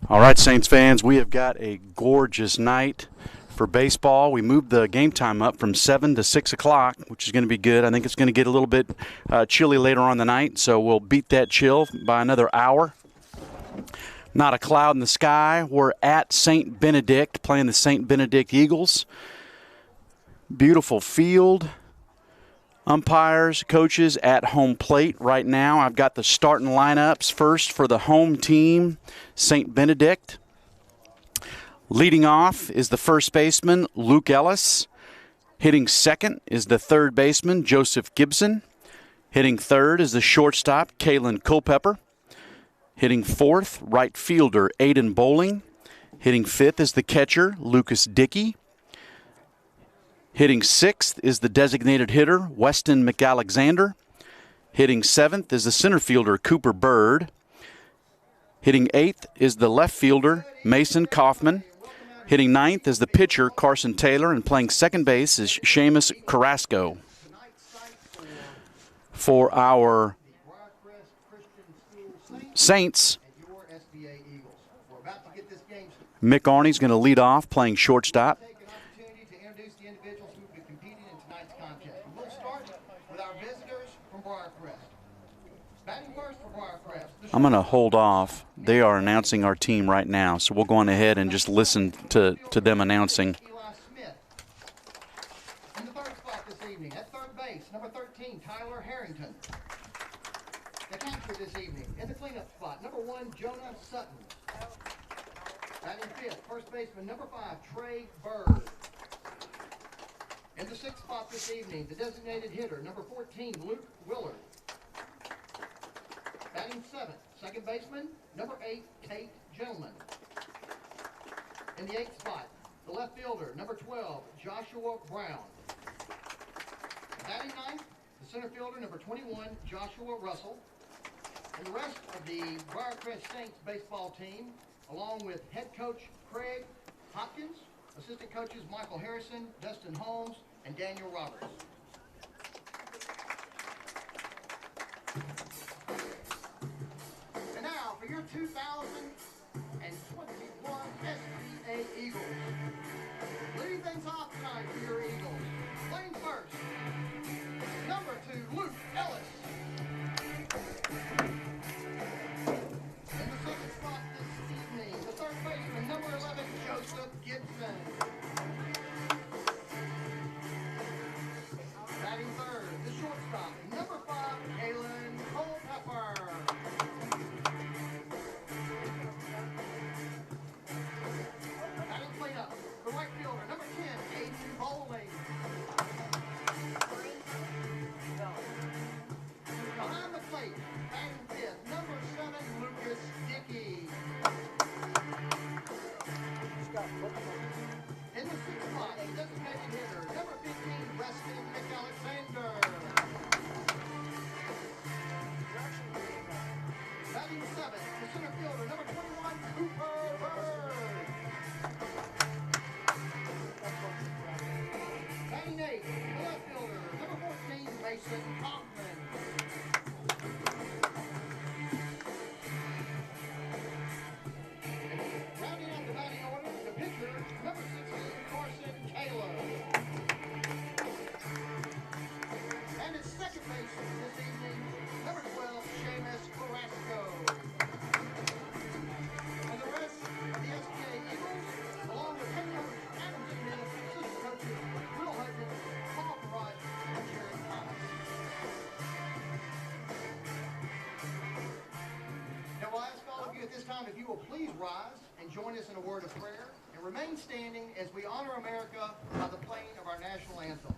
All right, Saints fans, we have got a gorgeous night for baseball. We moved the game time up from 7 to 6 o'clock, which is going to be good. I think it's going to get a little bit chilly later on the night, so we'll beat that chill by another hour. Not a cloud in the sky. We're at St. Benedict playing the St. Benedict Eagles. Beautiful field. Umpires, coaches at home plate right now. I've got the starting lineups first for the home team, St. Benedict. Leading off is the first baseman, Luke Ellis. Hitting second is the third baseman, Joseph Gibson. Hitting third is the shortstop, Kalyn Culpepper. Hitting fourth, right fielder, Aiden Bowling. Hitting fifth is the catcher, Lucas Dickey. Hitting sixth is the designated hitter, Weston McAlexander. Hitting seventh is the center fielder, Cooper Bird. Hitting eighth is the left fielder, Mason Kaufman. Hitting ninth is the pitcher, Carson Taylor. And playing second base is Seamus Carrasco. For our Saints, Mick Arney's going to lead off playing shortstop. I'm going to hold off. They are announcing our team right now, so we'll go on ahead and just listen to them announcing. Eli Smith. In the third spot this evening, at third base, number 13, Tyler Harrington. The catcher this evening, in the cleanup spot, number 1, Jonah Sutton. Batting fifth, first baseman, number 5, Trey Bird. In the sixth spot this evening, the designated hitter, number 14, Luke Willard. Batting seventh, second baseman, number 8, Tate Gentleman. In the eighth spot, the left fielder, number 12, Joshua Brown. Batting ninth, the center fielder, number 21, Joshua Russell. And the rest of the Briarcrest Saints baseball team, along with head coach Craig Hopkins, assistant coaches Michael Harrison, Dustin Holmes, and Daniel Roberts. For your 2021 SBA Eagles. Leading things off tonight for your Eagles. Playing first, number 2, Luke Ellis. In the second spot this evening, the third baseman, number 11, Joseph Gibson. Batting third, the shortstop, number 5, Kalyn Culpepper. The right fielder, number 10, Aiden Bowling. Behind the plate, batting fifth, number 7, Lucas Dickey. In the sixth spot, designated hitter, number 15, Weston McAlexander. Batting seventh, the center fielder, number 21, Cooper Bird. Batting eighth, the left fielder, number 14, Mason Kaufman. Rounding out the batting order, the pitcher, number 16, Carson Taylor. And at second base this evening, number 12, Seamus Carrasco. And the rest of the SBA Eagles, along with head coach Adam Smith, assistant coaches Will Hudson, Paul Perrott, and Jerry Thomas. Now we'll ask all of you at this time if you will please rise and join us in a word of prayer and remain standing as we honor America by the playing of our national anthem.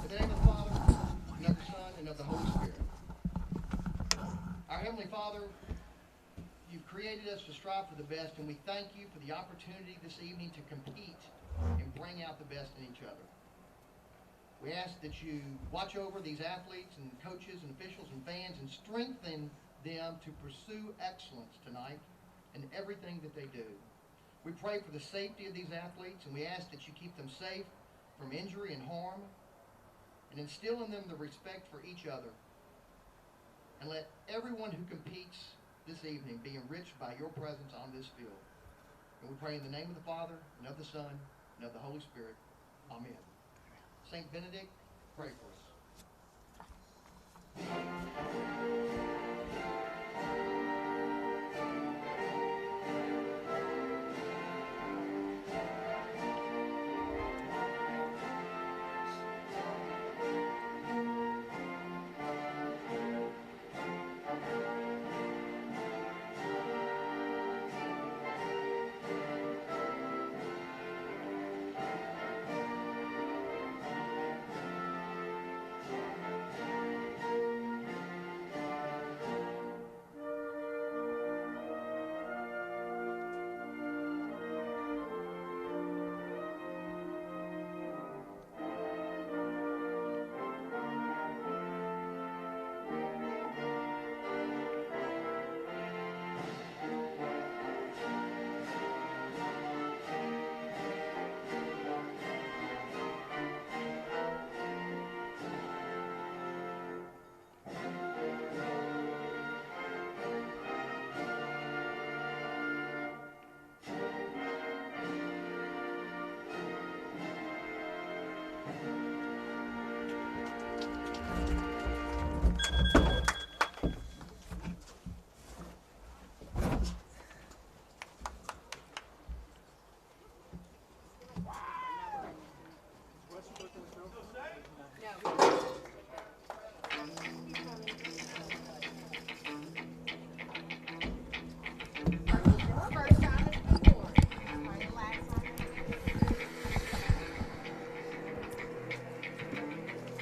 In the name of the Father, and of the Son, and of the Holy Spirit. Our Heavenly Father, you've created us to strive for the best, and we thank you for the opportunity this evening to compete and bring out the best in each other. We ask that you watch over these athletes and coaches and officials and fans and strengthen them to pursue excellence tonight in everything that they do. We pray for the safety of these athletes, and we ask that you keep them safe from injury and harm, and instill in them the respect for each other. And let everyone who competes this evening be enriched by your presence on this field. And we pray in the name of the Father, and of the Son, and of the Holy Spirit. Amen. St. Benedict, pray for us.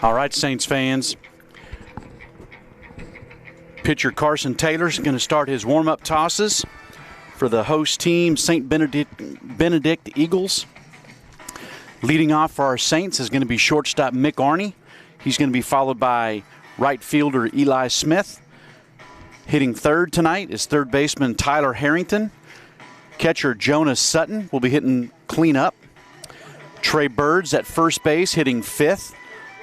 All right, Saints fans. Pitcher Carson Taylor is going to start his warm-up tosses for the host team, St. Benedict Eagles. Leading off for our Saints is going to be shortstop Mick Arney. He's going to be followed by right fielder Eli Smith. Hitting third tonight is third baseman Tyler Harrington. Catcher Jonah Sutton will be hitting cleanup. Trey Bird's at first base hitting fifth.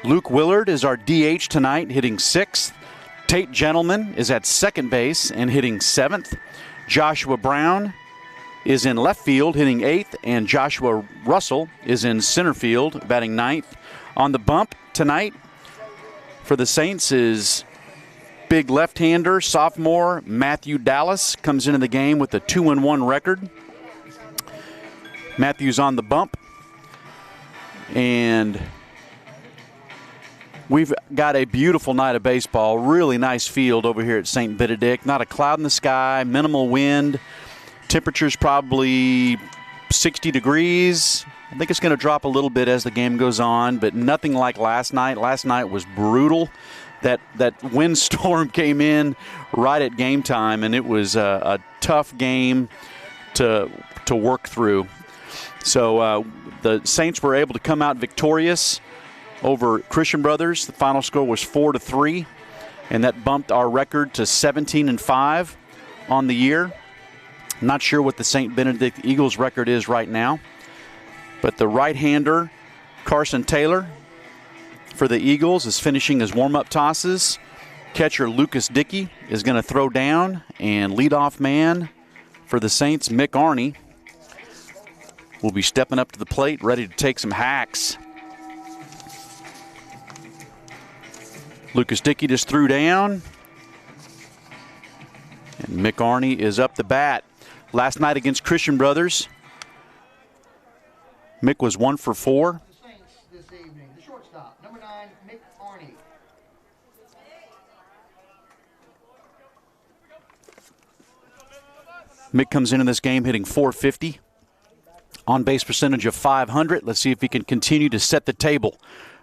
Luke Willard is our DH tonight, hitting sixth. Tate Gentleman is at second base and hitting seventh. Joshua Brown is in left field, hitting eighth, and Joshua Russell is in center field, batting ninth. On the bump tonight for the Saints is big left-hander, sophomore Matthew Dallas, comes into the game with a 2-1 record. Matthew's on the bump. And we've got a beautiful night of baseball. Really nice field over here at St. Benedict. Not a cloud in the sky, minimal wind. Temperature's probably 60 degrees. I think it's going to drop a little bit as the game goes on, but nothing like last night. Last night was brutal. That windstorm came in right at game time, and it was a tough game to work through. So the Saints were able to come out victorious over Christian Brothers. The final score was 4-3, and that bumped our record to 17-5 on the year. Not sure what the St. Benedict Eagles record is right now, but the right-hander Carson Taylor for the Eagles is finishing his warm-up tosses. Catcher Lucas Dickey is going to throw down, and leadoff man for the Saints, Mick Arney, will be stepping up to the plate, ready to take some hacks. Lucas Dickey just threw down, and Mick Arney is up the bat. Last night against Christian Brothers, Mick was 1 for 4. The Saints this evening, the shortstop, number 9, Mick Arney. Mick comes into this game hitting .450, on-base percentage of .500. Let's see if he can continue to set the table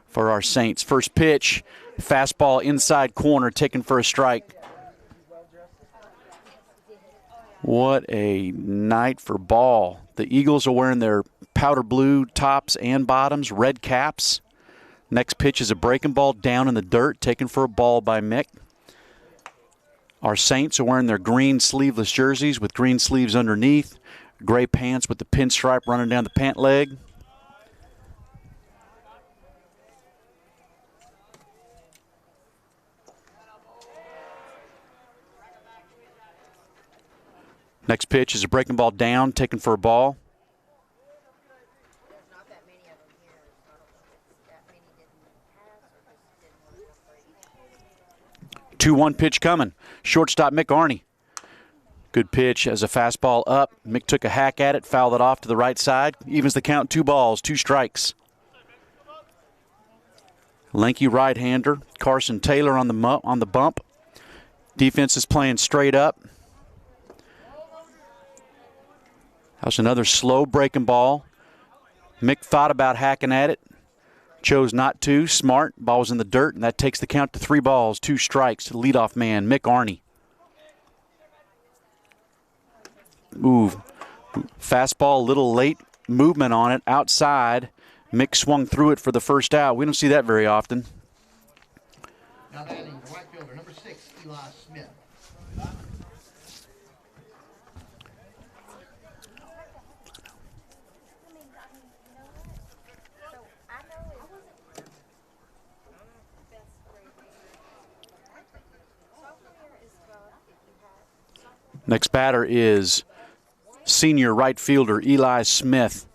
for our Saints. First pitch, fastball inside corner, taken for a strike. What a night for ball. The Eagles are wearing their powder blue tops and bottoms, red caps. Next pitch is a breaking ball down in the dirt, taken for a ball by Mick. Our Saints are wearing their green sleeveless jerseys with green sleeves underneath, gray pants with the pinstripe running down the pant leg. Next pitch is a breaking ball down, taken for a ball. 2-1 pitch coming. Shortstop Mick Arney. Good pitch as a fastball up. Mick took a hack at it, fouled it off to the right side. Evens the count, 2 balls, 2 strikes. Lanky right-hander, Carson Taylor on the bump. Defense is playing straight up. That was another slow breaking ball. Mick thought about hacking at it. Chose not to. Smart. Ball was in the dirt, and that takes the count to 3 balls, 2 strikes to the leadoff man, Mick Arney. Move. Fastball, a little late movement on it, outside. Mick swung through it for the first out. We don't see that very often. Now batting right fielder, number 6, Eli Smith. Next batter is senior right fielder Eli Smith.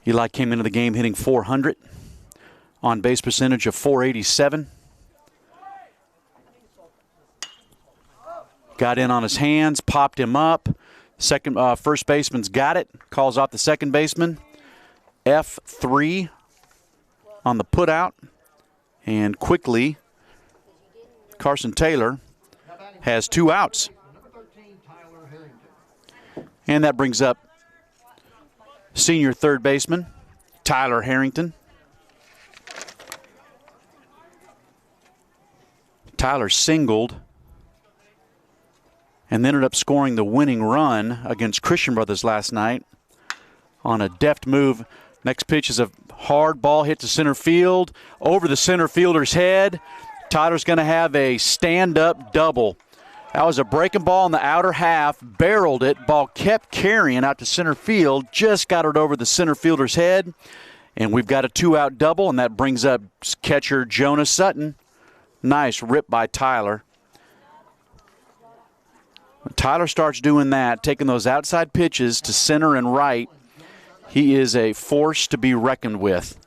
Eli came into the game hitting .400, on base percentage of .487. Got in on his hands, popped him up. First baseman's got it, calls off the second baseman. F3 on the putout, and quickly Carson Taylor has 2 outs. And that brings up senior third baseman Tyler Harrington. Tyler singled and ended up scoring the winning run against Christian Brothers last night on a deft move. Next pitch is a hard ball hit to center field, over the center fielder's head. Tyler's going to have a stand-up double. That was a breaking ball in the outer half, barreled it. Ball kept carrying out to center field, just got it over the center fielder's head. And we've got a 2-out double, and that brings up catcher Jonah Sutton. Nice rip by Tyler. When Tyler starts doing that, taking those outside pitches to center and right, he is a force to be reckoned with.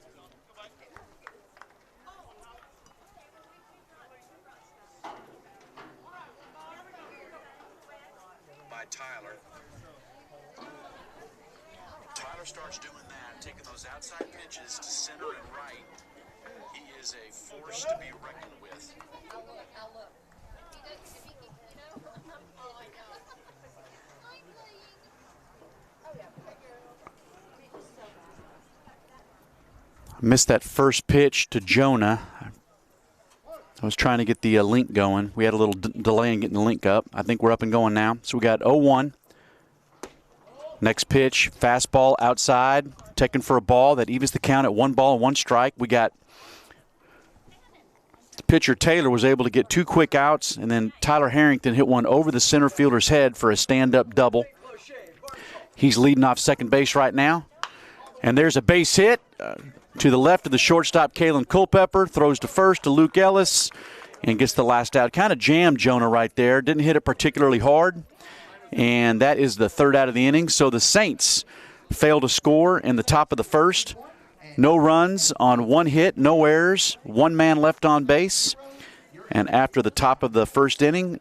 By Tyler. Tyler starts doing that, taking those outside pitches to center and right. He is a force to be reckoned with. Missed that first pitch to Jonah. I was trying to get the link going. We had a little delay in getting the link up. I think we're up and going now. So we got 0-1. Next pitch, fastball outside, taken for a ball. That evens the count at 1 ball and 1 strike. We got pitcher Taylor was able to get 2 quick outs, and then Tyler Harrington hit one over the center fielder's head for a stand-up double. He's leading off second base right now. And there's a base hit. To the left of the shortstop, Kalyn Culpepper, throws to first to Luke Ellis and gets the last out. Kind of jammed Jonah right there. Didn't hit it particularly hard. And that is the 3rd out of the inning. So the Saints fail to score in the top of the first. No runs on 1 hit, no errors, 1 man left on base. And after the top of the first inning,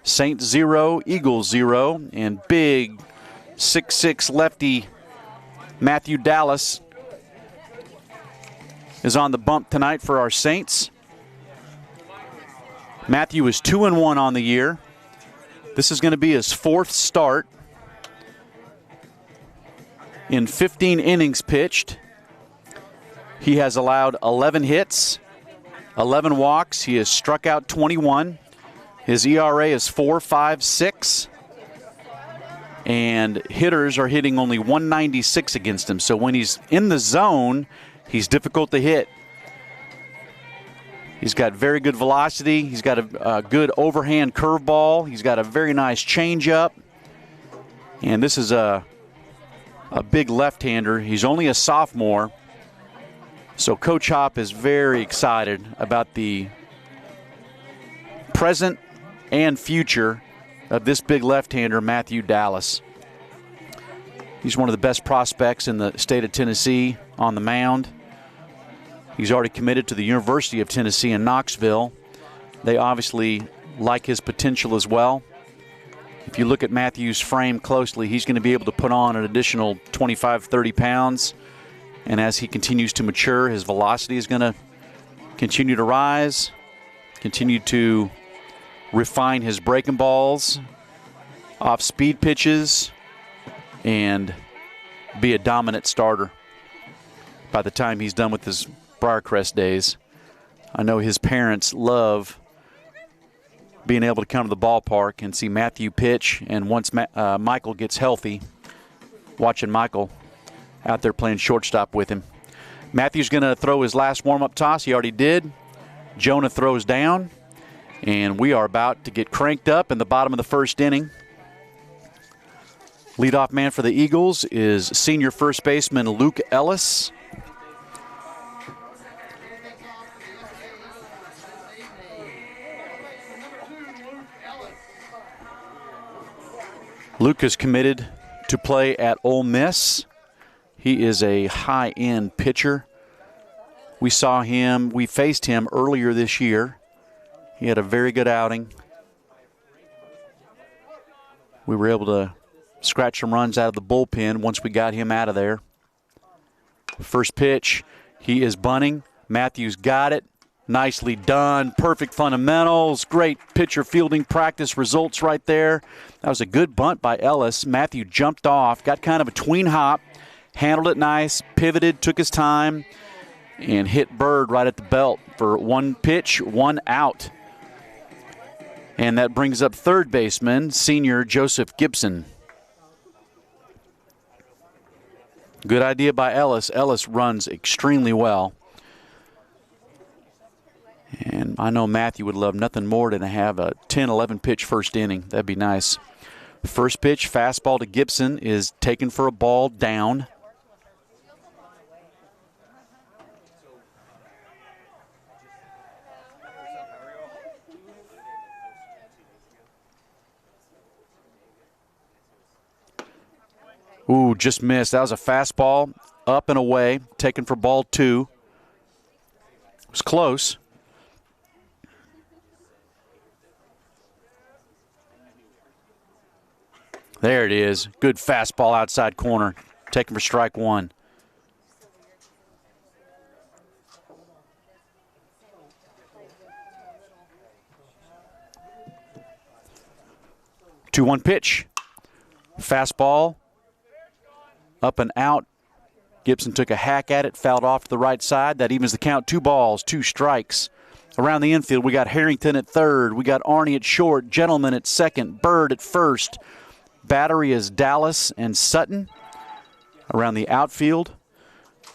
Saints 0, Eagles 0, and big 6'6" lefty Matthew Dallas is on the bump tonight for our Saints. Matthew is 2-1 on the year. This is going to be his 4th start in 15 innings pitched. He has allowed 11 hits, 11 walks. He has struck out 21. His ERA is 4.56. And hitters are hitting only 196 against him. So when he's in the zone, he's difficult to hit. He's got very good velocity. He's got a good overhand curveball. He's got a very nice changeup. And this is a big left-hander. He's only a sophomore. So Coach Hop is very excited about the present and future of this big left-hander, Matthew Dallas. He's one of the best prospects in the state of Tennessee on the mound. He's already committed to the University of Tennessee in Knoxville. They obviously like his potential as well. If you look at Matthew's frame closely, he's going to be able to put on an additional 25, 30 pounds. And as he continues to mature, his velocity is going to continue to rise, continue to refine his breaking balls, off-speed pitches, and be a dominant starter by the time he's done with his Briarcrest days. I know his parents love being able to come to the ballpark and see Matthew pitch, and once Michael gets healthy, watching Michael out there playing shortstop with him. Matthew's going to throw his last warm-up toss. He already did. Jonah throws down, and we are about to get cranked up in the bottom of the first inning. Leadoff man for the Eagles is senior first baseman Luke Ellis. Luke is committed to play at Ole Miss. He is a high-end pitcher. We faced him earlier this year. He had a very good outing. We were able to scratch some runs out of the bullpen once we got him out of there. First pitch, he is bunting. Matthews got it. Nicely done. Perfect fundamentals. Great pitcher fielding practice results right there. That was a good bunt by Ellis. Matthew jumped off, got kind of a tween hop, handled it nice, pivoted, took his time, and hit Bird right at the belt for one pitch, one out. And that brings up third baseman, senior Joseph Gibson. Good idea by Ellis. Ellis runs extremely well. And I know Matthew would love nothing more than to have a 10, 11 pitch first inning. That'd be nice. First pitch, fastball to Gibson, is taken for a ball down. Ooh, just missed. That was a fastball up and away, taken for ball 2. It was close. There it is. Good fastball outside corner. Taken for strike 1. Two one pitch. Fastball. Up and out. Gibson took a hack at it, fouled off to the right side. That evens the count. 2 balls, 2 strikes. Around the infield, we got Harrington at third. We got Arnie at short. Gentleman at second. Bird at first. Battery is Dallas and Sutton. Around the outfield,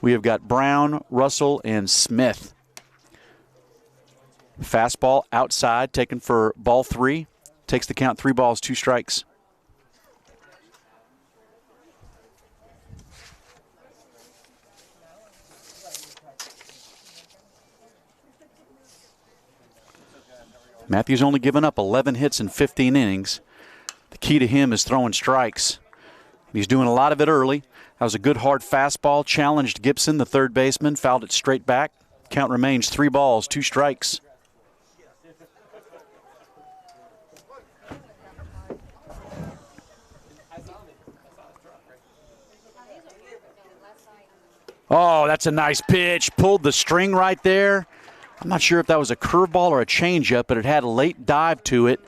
we have got Brown, Russell, and Smith. Fastball outside, taken for ball 3. Takes the count. 3 balls, 2 strikes. Matthews only given up 11 hits in 15 innings. The key to him is throwing strikes. He's doing a lot of it early. That was a good hard fastball. Challenged Gibson, the third baseman, fouled it straight back. Count remains 3 balls, 2 strikes. Oh, that's a nice pitch. Pulled the string right there. I'm not sure if that was a curveball or a changeup, but it had a late dive to it.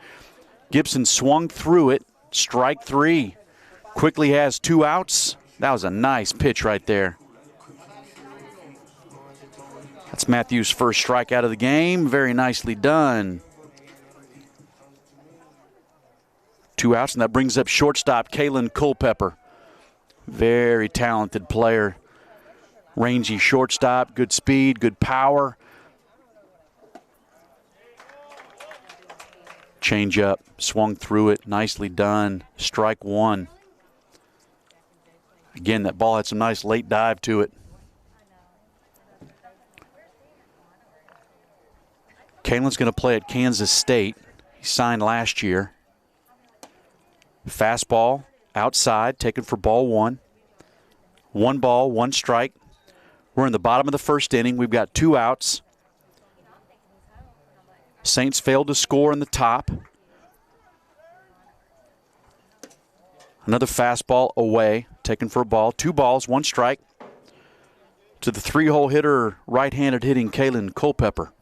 Gibson swung through it. Strike 3. Quickly has 2 outs. That was a nice pitch right there. That's Matthews' first strikeout of the game. Very nicely done. 2 outs, and that brings up shortstop Kalyn Culpepper. Very talented player. Rangy shortstop, good speed, good power. Change up, swung through it, nicely done. Strike 1. Again, that ball had some nice late dive to it. Kalyn's going to play at Kansas State. He signed last year. Fastball outside, taken for ball one. 1 ball, 1 strike. We're in the bottom of the first inning. We've got 2 outs. Saints failed to score in the top. Another fastball away, taken for a ball. 2 balls, 1 strike. To the 3-hole hitter, right-handed hitting Kalyn Culpepper.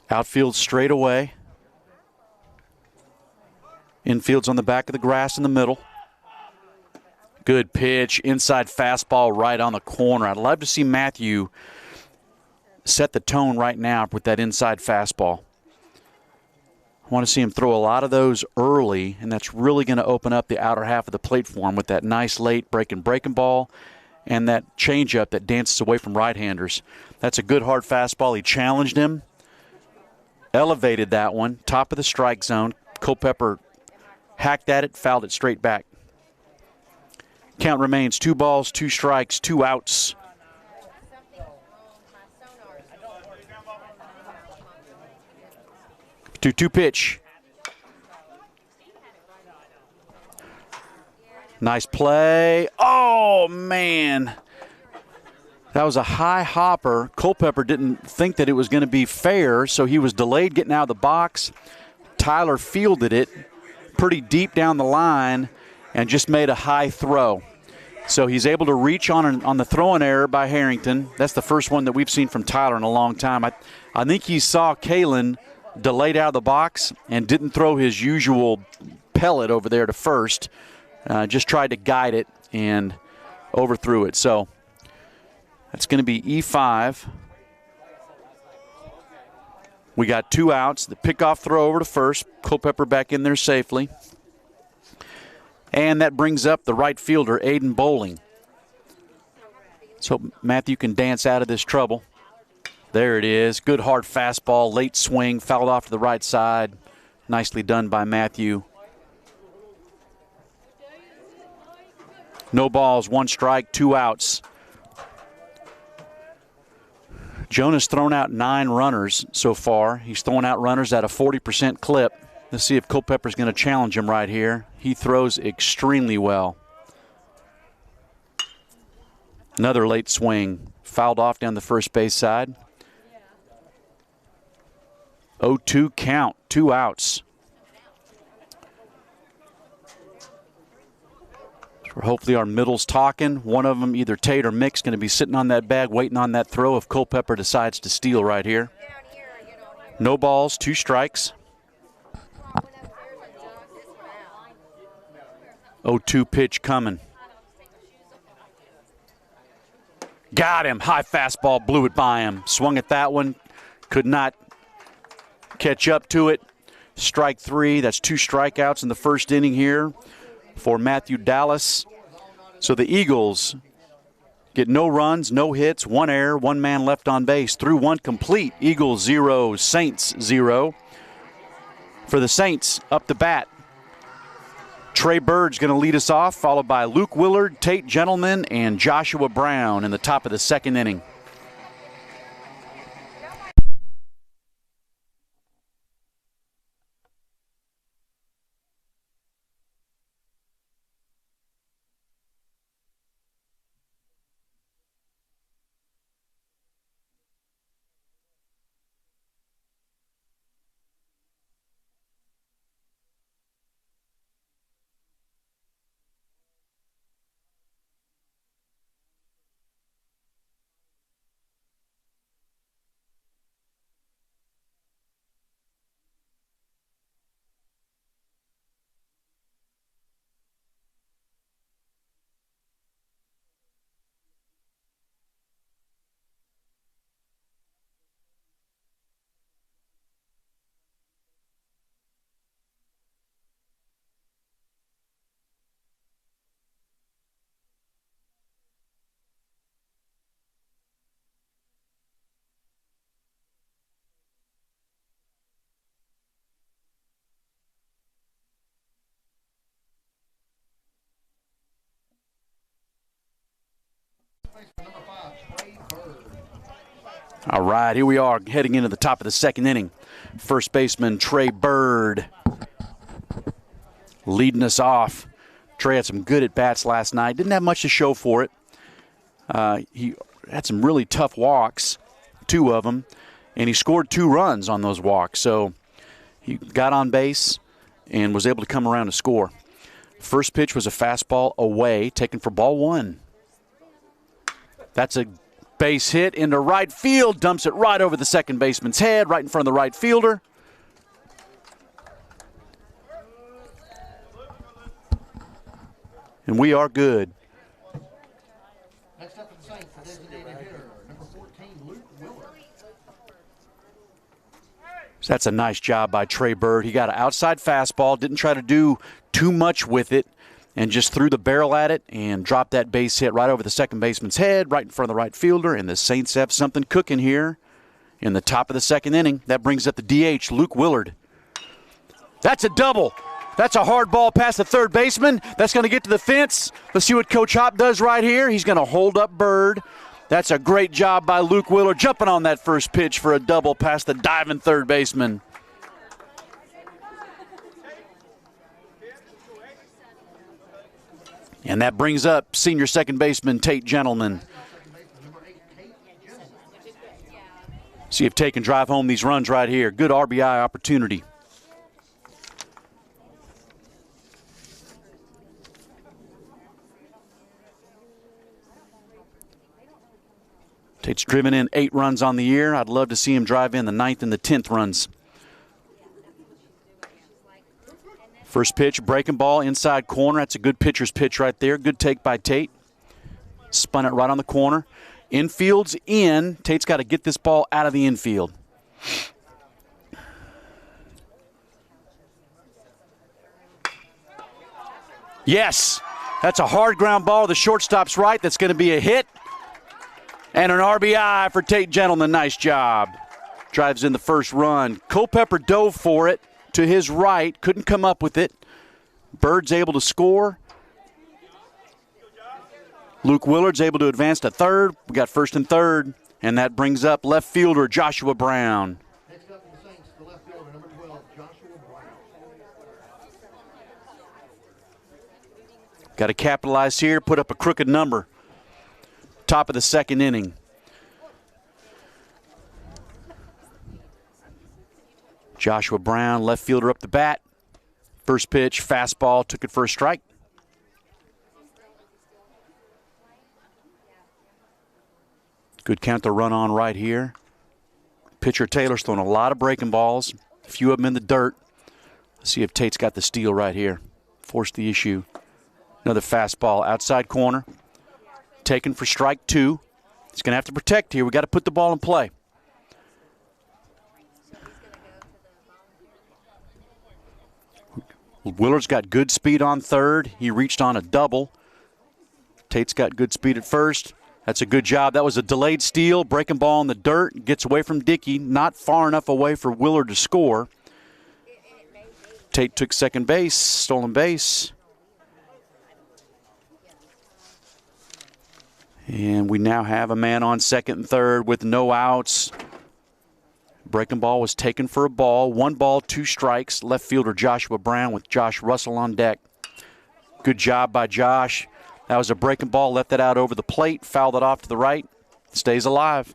Outfield straight away. Infield's on the back of the grass in the middle. Good pitch, inside fastball right on the corner. I'd love to see Matthew set the tone right now with that inside fastball. I want to see him throw a lot of those early, and that's really going to open up the outer half of the plate for him with that nice late breaking ball and that changeup that dances away from right-handers. That's a good hard fastball. He challenged him, elevated that one, top of the strike zone. Culpepper hacked at it, fouled it straight back. Count remains 2 balls, 2 strikes, 2 outs. 2-2 pitch. Nice play. Oh, man. That was a high hopper. Culpepper didn't think that it was going to be fair, so he was delayed getting out of the box. Tyler fielded it pretty deep down the line and just made a high throw. So he's able to reach on the throwing error by Harrington. That's the first one that we've seen from Tyler in a long time. I think he saw Kalyn delayed out of the box and didn't throw his usual pellet over there to first. Just tried to guide it and overthrew it. So that's going to be E5. We got 2 outs. The pickoff throw over to first. Culpepper back in there safely. And that brings up the right fielder, Aiden Bowling. So Matthew can dance out of this trouble. There it is. Good hard fastball, late swing, fouled off to the right side. Nicely done by Matthew. No balls, 1 strike, 2 outs. Jonah's thrown out 9 runners so far. He's thrown out runners at a 40% clip. Let's see if Culpepper's going to challenge him right here. He throws extremely well. Another late swing. Fouled off down the first base side. 0-2 count, 2 outs. So hopefully our middle's talking. One of them, either Tate or Mick's, going to be sitting on that bag waiting on that throw if Culpepper decides to steal right here. No balls, 2 strikes. 0-2 pitch coming. Got him. High fastball, blew it by him. Swung at that one. Could not catch up to it. Strike 3. That's 2 strikeouts in the first inning here for Matthew Dallas. So the Eagles get no runs, no hits, 1 error, 1 man left on base. Through 1 complete. Eagles 0, Saints 0. For the Saints, up to bat, Trey Bird's going to lead us off, followed by Luke Willard, Tate Gentleman, and Joshua Brown in the top of the second inning. All right, here we are heading into the top of the second inning. First baseman Trey Bird leading us off. Trey had some good at-bats last night. Didn't have much to show for it. He had some really tough walks, 2 of them, and he scored 2 runs on those walks. So he got on base and was able to come around to score. First pitch was a fastball away, taken for ball 1. That's a base hit into right field, dumps it right over the second baseman's head, right in front of the right fielder. And we are good. Next up for the Saints, the designated hitter, number 14, Luke Willard. So that's a nice job by Trey Bird. He got an outside fastball, didn't try to do too much with it, and just threw the barrel at it and dropped that base hit right over the second baseman's head, right in front of the right fielder. And the Saints have something cooking here in the top of the second inning. That brings up the DH, Luke Willard. That's a double. That's a hard ball past the third baseman. That's going to get to the fence. Let's see what Coach Hop does right here. He's going to hold up Bird. That's a great job by Luke Willard, jumping on that first pitch for a double past the diving third baseman. And that brings up senior second baseman Tate Gentleman. See if Tate can drive home these runs right here. Good RBI opportunity. Tate's driven in 8 runs on the year. I'd love to see him drive in the 9th and the 10th runs. First pitch, breaking ball, inside corner. That's a good pitcher's pitch right there. Good take by Tate. Spun it right on the corner. Infield's in. Tate's got to get this ball out of the infield. Yes, that's a hard ground ball. The shortstop's right. That's going to be a hit. And an RBI for Tate Gentleman. Nice job. Drives in the first run. Culpepper dove for it to his right. Couldn't come up with it. Bird's able to score. Luke Willard's able to advance to third. We got first and third. And that brings up left fielder Joshua Brown. Next up for the Saints, the left fielder, number 12, Joshua Brown. Got to capitalize here. Put up a crooked number. Top of the second inning. Joshua Brown, left fielder up the bat. First pitch, fastball, took it for a strike. Good count to run on right here. Pitcher Taylor's throwing a lot of breaking balls, a few of them in the dirt. Let's see if Tate's got the steal right here. Forced the issue. Another fastball, outside corner. Taken for strike 2. He's going to have to protect here. We got to put the ball in play. Willard's got good speed on third. He reached on a double. Tate's got good speed at first. That's a good job. That was a delayed steal. Breaking ball in the dirt. Gets away from Dickey. Not far enough away for Willard to score. Tate took second base. Stolen base. And we now have a man on second and third with no outs. Breaking ball was taken for a ball. 1 ball, 2 strikes. Left fielder Joshua Brown with Josh Russell on deck. Good job by Josh. That was a breaking ball. Left it out over the plate. Fouled it off to the right. Stays alive.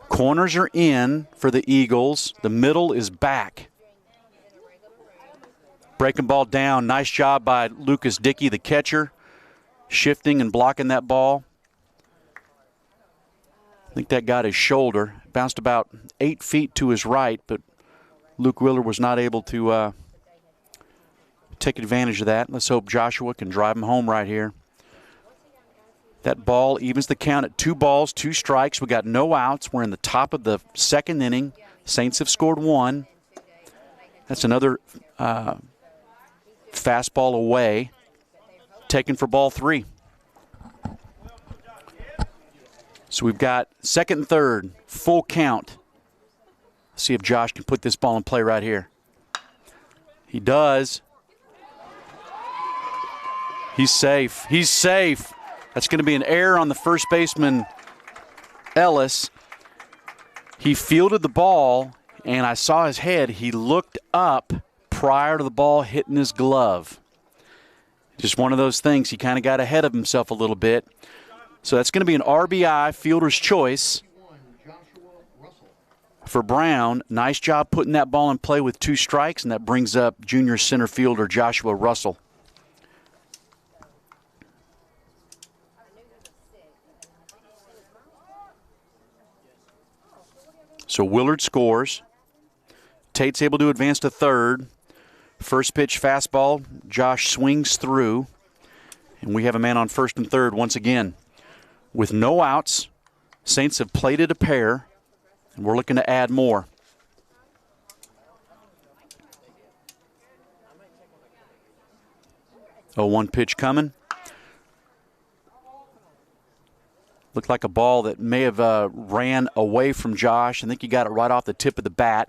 Corners are in for the Eagles. The middle is back. Breaking ball down. Nice job by Lucas Dickey, the catcher, shifting and blocking that ball. I think that got his shoulder. Bounced about 8 feet to his right, but Luke Willard was not able to take advantage of that. Let's hope Joshua can drive him home right here. That ball evens the count at 2 balls, 2 strikes. We got no outs. We're in the top of the second inning. Saints have scored 1. That's another fastball away, taken for ball 3. So we've got second and third, full count. See if Josh can put this ball in play right here. He does. He's safe. He's safe. That's going to be an error on the first baseman, Ellis. He fielded the ball, and I saw his head. He looked up prior to the ball hitting his glove. Just one of those things. He kind of got ahead of himself a little bit. So that's going to be an RBI, fielder's choice for Brown. Nice job putting that ball in play with 2 strikes, and that brings up junior center fielder Joshua Russell. So Willard scores. Tate's able to advance to third. First pitch fastball. Josh swings through. And we have a man on first and third once again. With no outs, Saints have plated a pair, and we're looking to add more. Oh, 1 pitch coming. Looked like a ball that may have ran away from Josh. I think he got it right off the tip of the bat.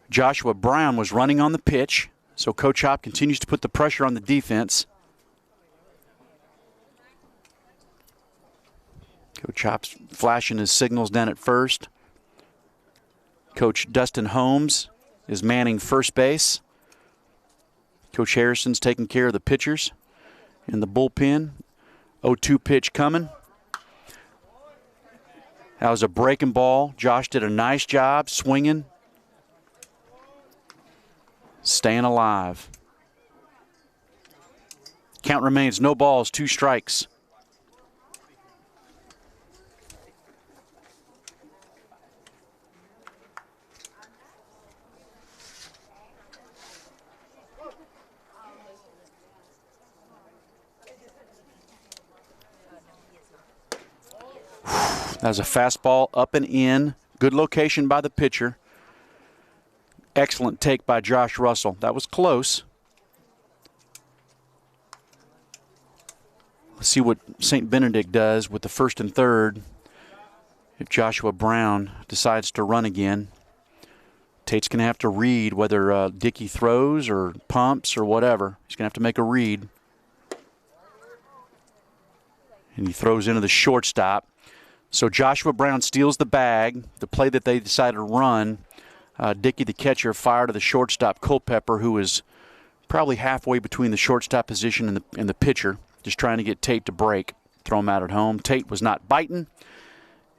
Joshua Brown was running on the pitch, so Coach Hop continues to put the pressure on the defense. Coach Hop's flashing his signals down at first. Coach Dustin Holmes is manning first base. Coach Harrison's taking care of the pitchers in the bullpen. 0-2 pitch coming. That was a breaking ball. Josh did a nice job swinging, staying alive. Count remains no balls, 2 strikes. That was a fastball up and in. Good location by the pitcher. Excellent take by Josh Russell. That was close. Let's see what St. Benedict does with the first and third if Joshua Brown decides to run again. Tate's going to have to read whether Dickey throws or pumps or whatever. He's going to have to make a read. And he throws into the shortstop. So Joshua Brown steals the bag, the play that they decided to run. Dickey, the catcher, fired to the shortstop, Culpepper, who is probably halfway between the shortstop position and the pitcher, just trying to get Tate to break, throw him out at home. Tate was not biting,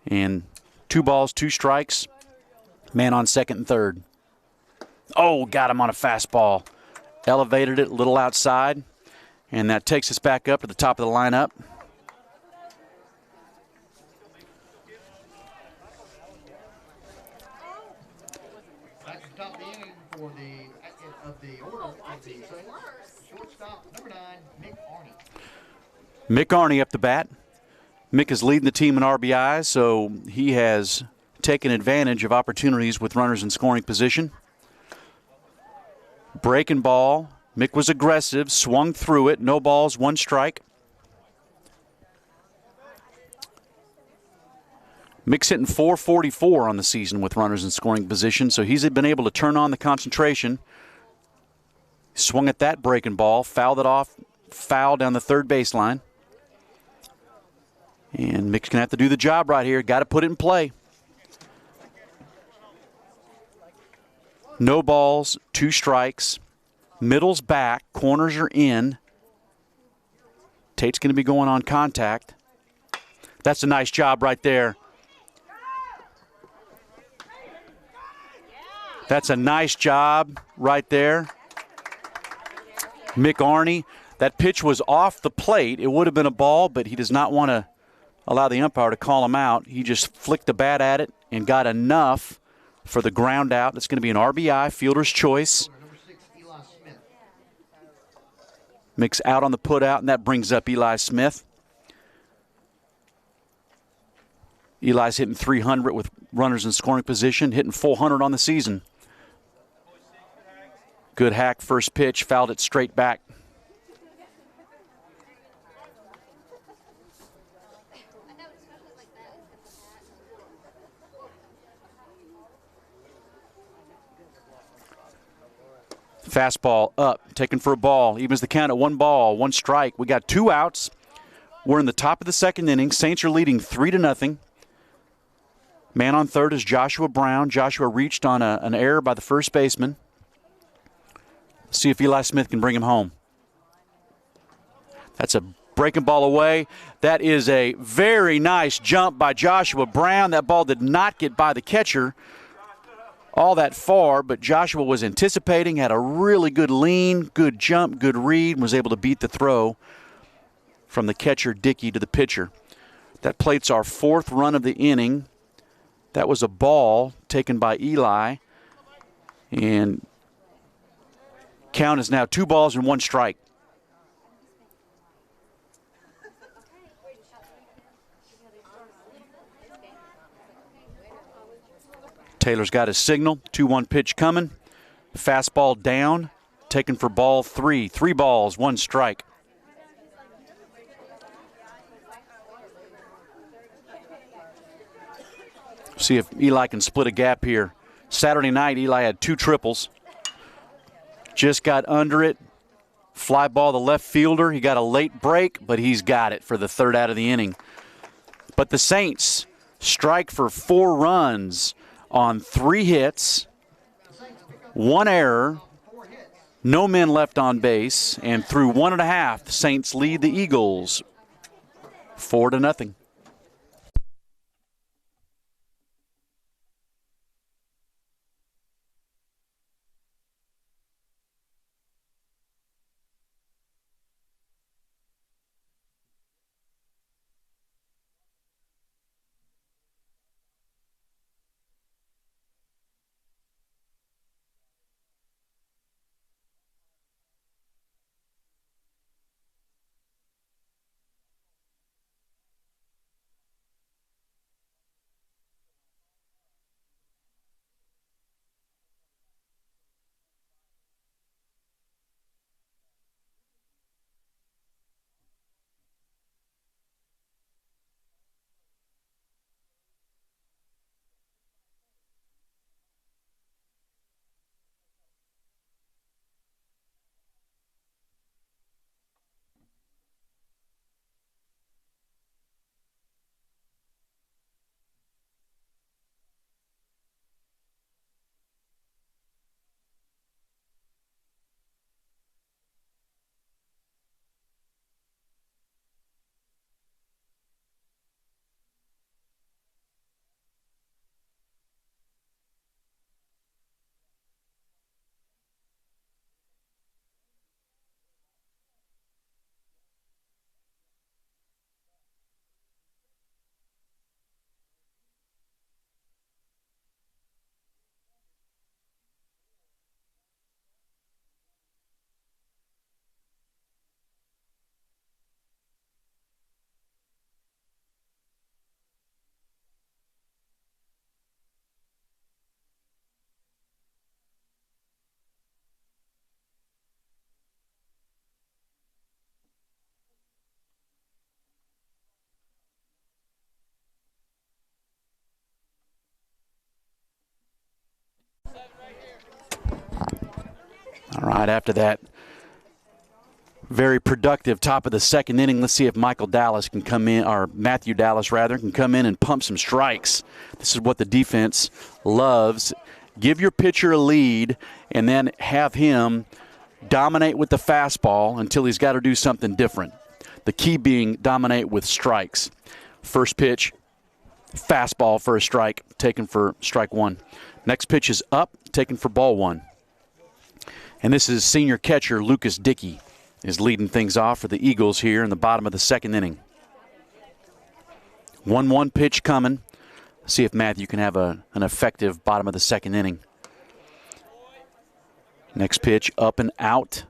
and 2 balls, 2 strikes. Man on second and third. Oh, got him on a fastball. Elevated it a little outside, and that takes us back up to the top of the lineup. Mick Arney up the bat. Mick is leading the team in RBIs, so he has taken advantage of opportunities with runners in scoring position. Breaking ball. Mick was aggressive, swung through it. No balls, 1 strike. Mick's hitting .444 on the season with runners in scoring position, so he's been able to turn on the concentration. Swung at that breaking ball, fouled it off, foul down the third baseline. And Mick's going to have to do the job right here. Got to put it in play. No balls, 2 strikes. Middle's back, corners are in. Tate's going to be going on contact. That's a nice job right there. That's a nice job right there. Mick Arney. That pitch was off the plate. It would have been a ball, but he does not want to allow the umpire to call him out. He just flicked the bat at it and got enough for the ground out. It's going to be an RBI, fielder's choice. Eli Smith. Mick's out on the put out, and that brings up Eli Smith. Eli's hitting .300 with runners in scoring position, hitting .400 on the season. Good hack, first pitch, fouled it straight back. Fastball up, taken for a ball. Evens the count at 1 ball, 1 strike. We got 2 outs. We're in the top of the second inning. Saints are leading 3-0. Man on third is Joshua Brown. Joshua reached on an error by the first baseman. See if Eli Smith can bring him home. That's a breaking ball away. That is a very nice jump by Joshua Brown. That ball did not get by the catcher all that far, but Joshua was anticipating, had a really good lean, good jump, good read, and was able to beat the throw from the catcher, Dickey, to the pitcher. That plates our 4th run of the inning. That was a ball taken by Eli, and count is now 2 balls and 1 strike. Taylor's got his signal. 2-1 pitch coming. Fastball down. Taken for ball 3. 3 balls, 1 strike. See if Eli can split a gap here. Saturday night, Eli had 2 triples. Just got under it. Fly ball the left fielder. He got a late break, but he's got it for the 3rd out of the inning. But the Saints strike for 4 runs on 3 hits, 1 error, no men left on base, and through 1.5, the Saints lead the Eagles 4-0. All right, after that very productive top of the second inning, let's see if Michael Dallas can come in, or Matthew Dallas rather, can come in and pump some strikes. This is what the defense loves. Give your pitcher a lead and then have him dominate with the fastball until he's got to do something different. The key being dominate with strikes. First pitch, fastball for a strike, taken for strike 1. Next pitch is up, taken for ball 1. And this is senior catcher Lucas Dickey is leading things off for the Eagles here in the bottom of the second inning. 1-1 pitch coming. See if Matthew can have an effective bottom of the second inning. Next pitch up and out.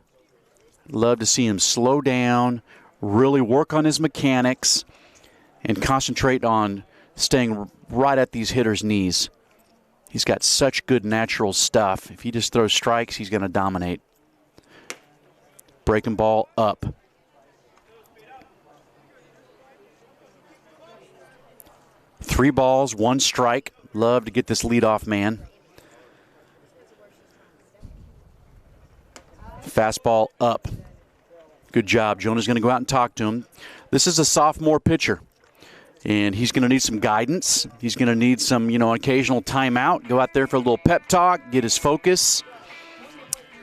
Love to see him slow down, really work on his mechanics, and concentrate on staying right at these hitters' knees. He's got such good natural stuff. If he just throws strikes, he's going to dominate. Breaking ball up. Three balls, 1 strike. Love to get this leadoff man. Fastball up. Good job. Jonah's going to go out and talk to him. This is a sophomore pitcher, and he's going to need some guidance. He's going to need some, occasional timeout. Go out there for a little pep talk, get his focus.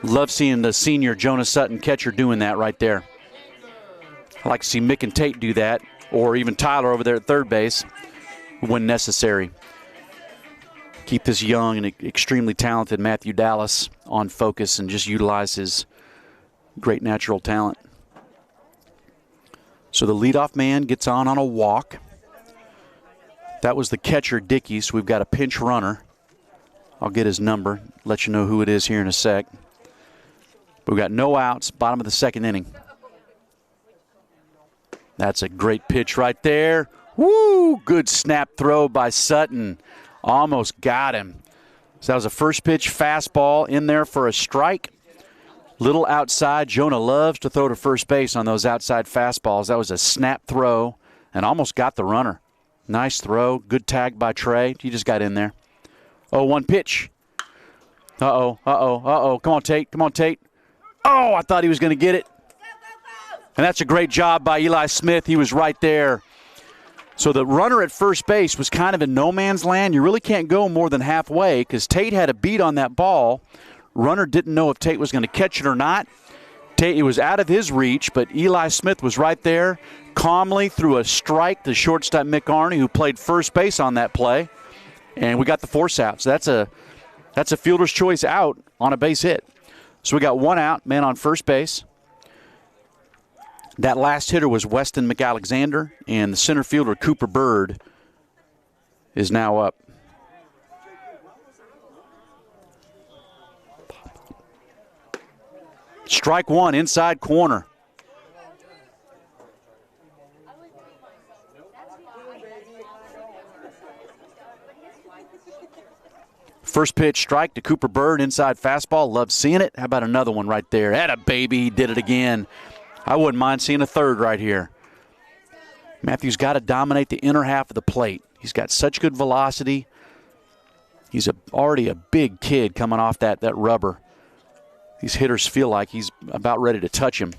Love seeing the senior Jonah Sutton catcher doing that right there. I like to see Mick and Tate do that, or even Tyler over there at third base when necessary. Keep this young and extremely talented Matthew Dallas on focus and just utilize his great natural talent. So the leadoff man gets on a walk. That was the catcher, Dickey, so we've got a pinch runner. I'll get his number, let you know who it is here in a sec. We've got no outs, bottom of the second inning. That's a great pitch right there. Woo! Good snap throw by Sutton. Almost got him. So that was a first pitch fastball in there for a strike. Little outside. Jonah loves to throw to first base on those outside fastballs. That was a snap throw and almost got the runner. Nice throw. Good tag by Trey. He just got in there. 0-1 pitch. Uh-oh. Come on, Tate. Oh, I thought he was going to get it. And that's a great job by Eli Smith. He was right there. So the runner at first base was kind of in no man's land. You really can't go more than halfway because Tate had a beat on that ball. Runner didn't know if Tate was going to catch it or not. It was out of his reach, but Eli Smith was right there, calmly threw a strike to shortstop Mick Arney, who played first base on that play, and we got the force out. So that's a fielder's choice out on a base hit. So we got one out, man on first base. That last hitter was Weston McAlexander, and the center fielder, Cooper Bird, is now up. Strike one, inside corner. First pitch strike to Cooper Bird, inside fastball. Love seeing it. How about another one right there? Atta baby, he did it again. I wouldn't mind seeing a third right here. Matthew's got to dominate the inner half of the plate. He's got such good velocity. He's already a big kid coming off that rubber. These hitters feel like he's about ready to touch him.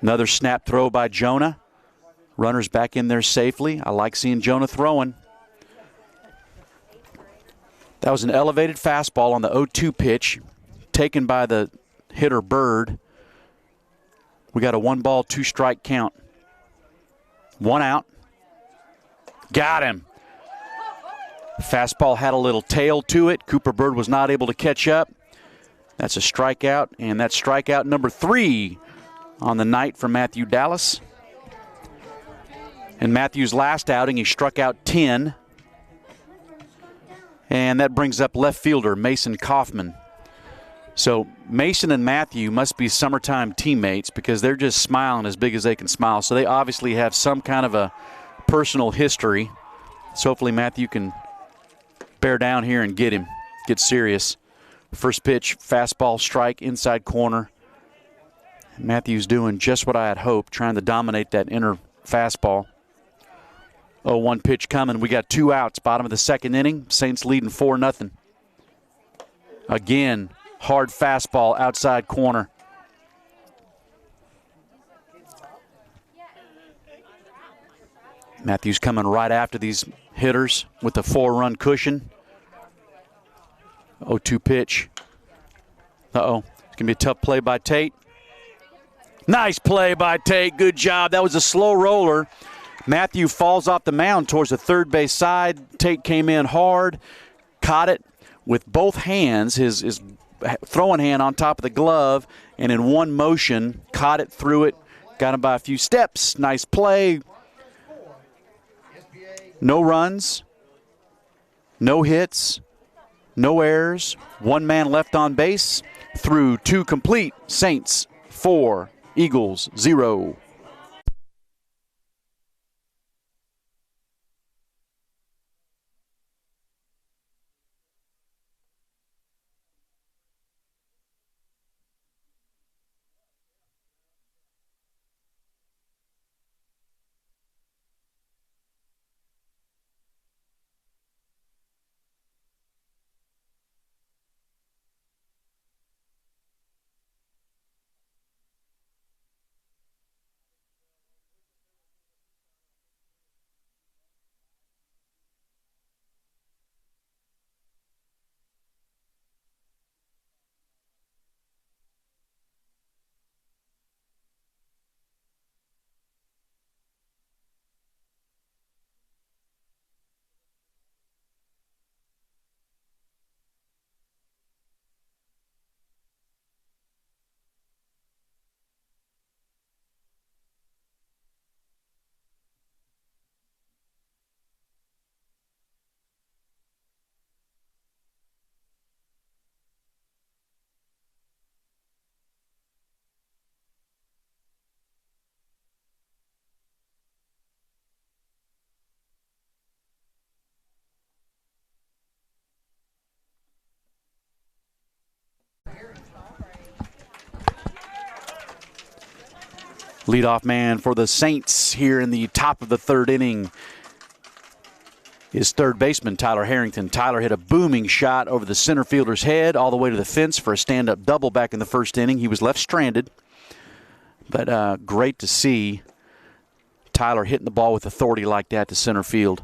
Another snap throw by Jonah. Runner's back in there safely. I like seeing Jonah throwing. That was an elevated fastball on the 0-2 pitch, taken by the hitter Bird. We got a 1-ball, 2-strike count. One out. Got him. Fastball had a little tail to it. Cooper Bird was not able to catch up. That's a strikeout, and that's strikeout number 3 on the night for Matthew Dallas. In Matthew's last outing, he struck out 10. And that brings up left fielder Mason Kaufman. So Mason and Matthew must be summertime teammates because they're just smiling as big as they can smile. So they obviously have some kind of a personal history. So hopefully Matthew can bear down here and get serious. First pitch, fastball, strike, inside corner. Matthew's doing just what I had hoped, trying to dominate that inner fastball. 0-1 pitch coming. We got 2 outs, bottom of the second inning. Saints leading 4-0. Again, hard fastball, outside corner. Matthews coming right after these hitters with a 4-run cushion. 0-2 pitch. Uh-oh. It's going to be a tough play by Tate. Nice play by Tate. Good job. That was a slow roller. Matthew falls off the mound towards the third base side. Tate came in hard, caught it with both hands, his throwing hand on top of the glove, and in one motion, caught it, threw it, got him by a few steps. Nice play. No runs, no hits, no errors. 1 man left on base through 2 complete. Saints 4, Eagles 0. Leadoff man for the Saints here in the top of the third inning is third baseman Tyler Harrington. Tyler hit a booming shot over the center fielder's head all the way to the fence for a stand-up double back in the first inning. He was left stranded, but great to see Tyler hitting the ball with authority like that to center field.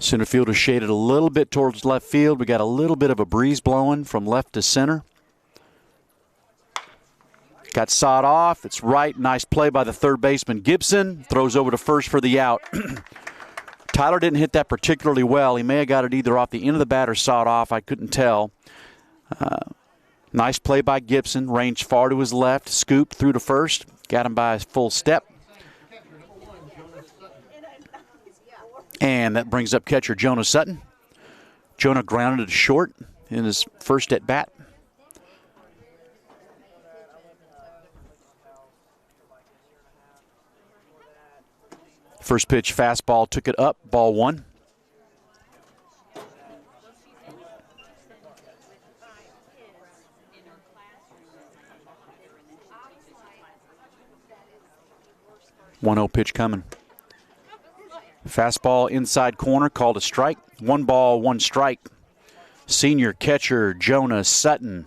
Center field is shaded a little bit towards left field. We got a little bit of a breeze blowing from left to center. Got sawed off. It's right. Nice play by the third baseman, Gibson. Throws over to first for the out. Tyler didn't hit that particularly well. He may have got it either off the end of the bat or sawed off. I couldn't tell. Nice play by Gibson. Ranged far to his left. Scooped through to first. Got him by a full step. And that brings up catcher Jonah Sutton. Jonah grounded to short in his first at bat. First pitch fastball, took it up, ball one. One-oh pitch coming. Fastball inside corner, called a strike. 1 ball, 1 strike. Senior catcher Jonah Sutton.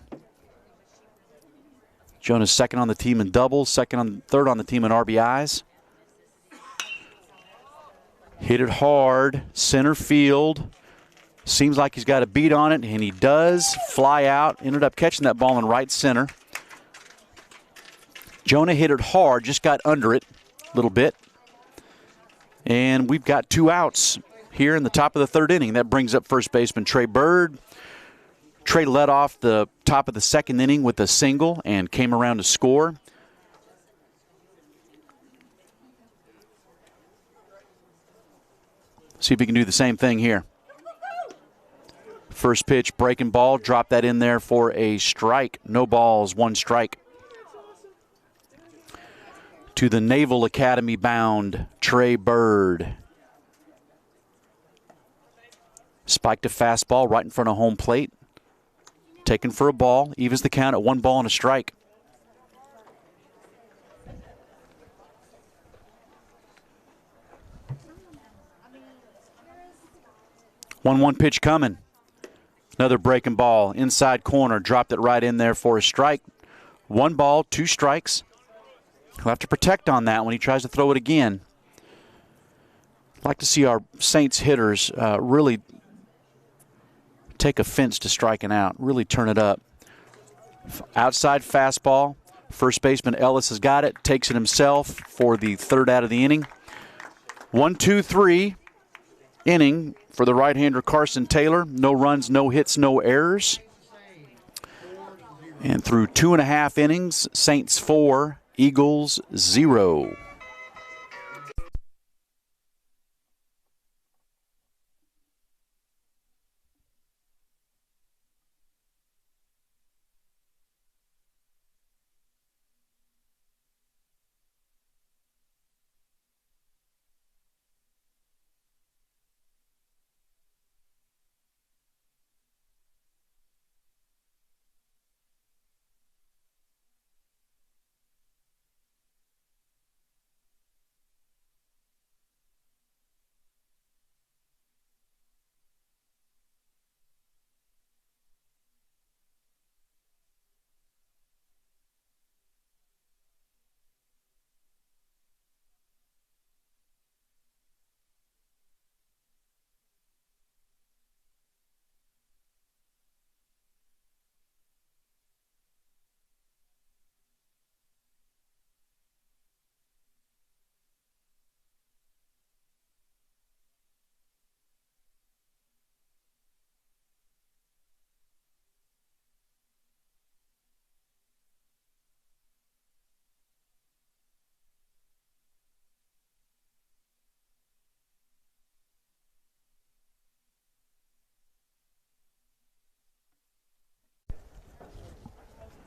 Jonah's second on the team in doubles, third on the team in RBIs. Hit it hard, center field. Seems like he's got a beat on it, and he does. Fly out, ended up catching that ball in right center. Jonah hit it hard, just got under it a little bit. And we've got 2 outs here in the top of the third inning. That brings up first baseman Trey Bird. Trey led off the top of the second inning with a single and came around to score. See if he can do the same thing here. First pitch, breaking ball, drop that in there for a strike. No balls, 1 strike. To the Naval Academy bound Trey Bird. Spiked a fastball right in front of home plate. Taken for a ball. Evens the count at 1 ball and a strike. One pitch coming. Another breaking ball. Inside corner. Dropped it right in there for a strike. 1 ball, 2 strikes. He'll have to protect on that when he tries to throw it again. I'd like to see our Saints hitters really take offense to striking out, really turn it up. Outside fastball. First baseman Ellis has got it, takes it himself for the third out of the inning. 1-2-3 inning for the right-hander Carson Taylor. No runs, no hits, no errors. And through 2.5 innings, Saints 4, Eagles 0.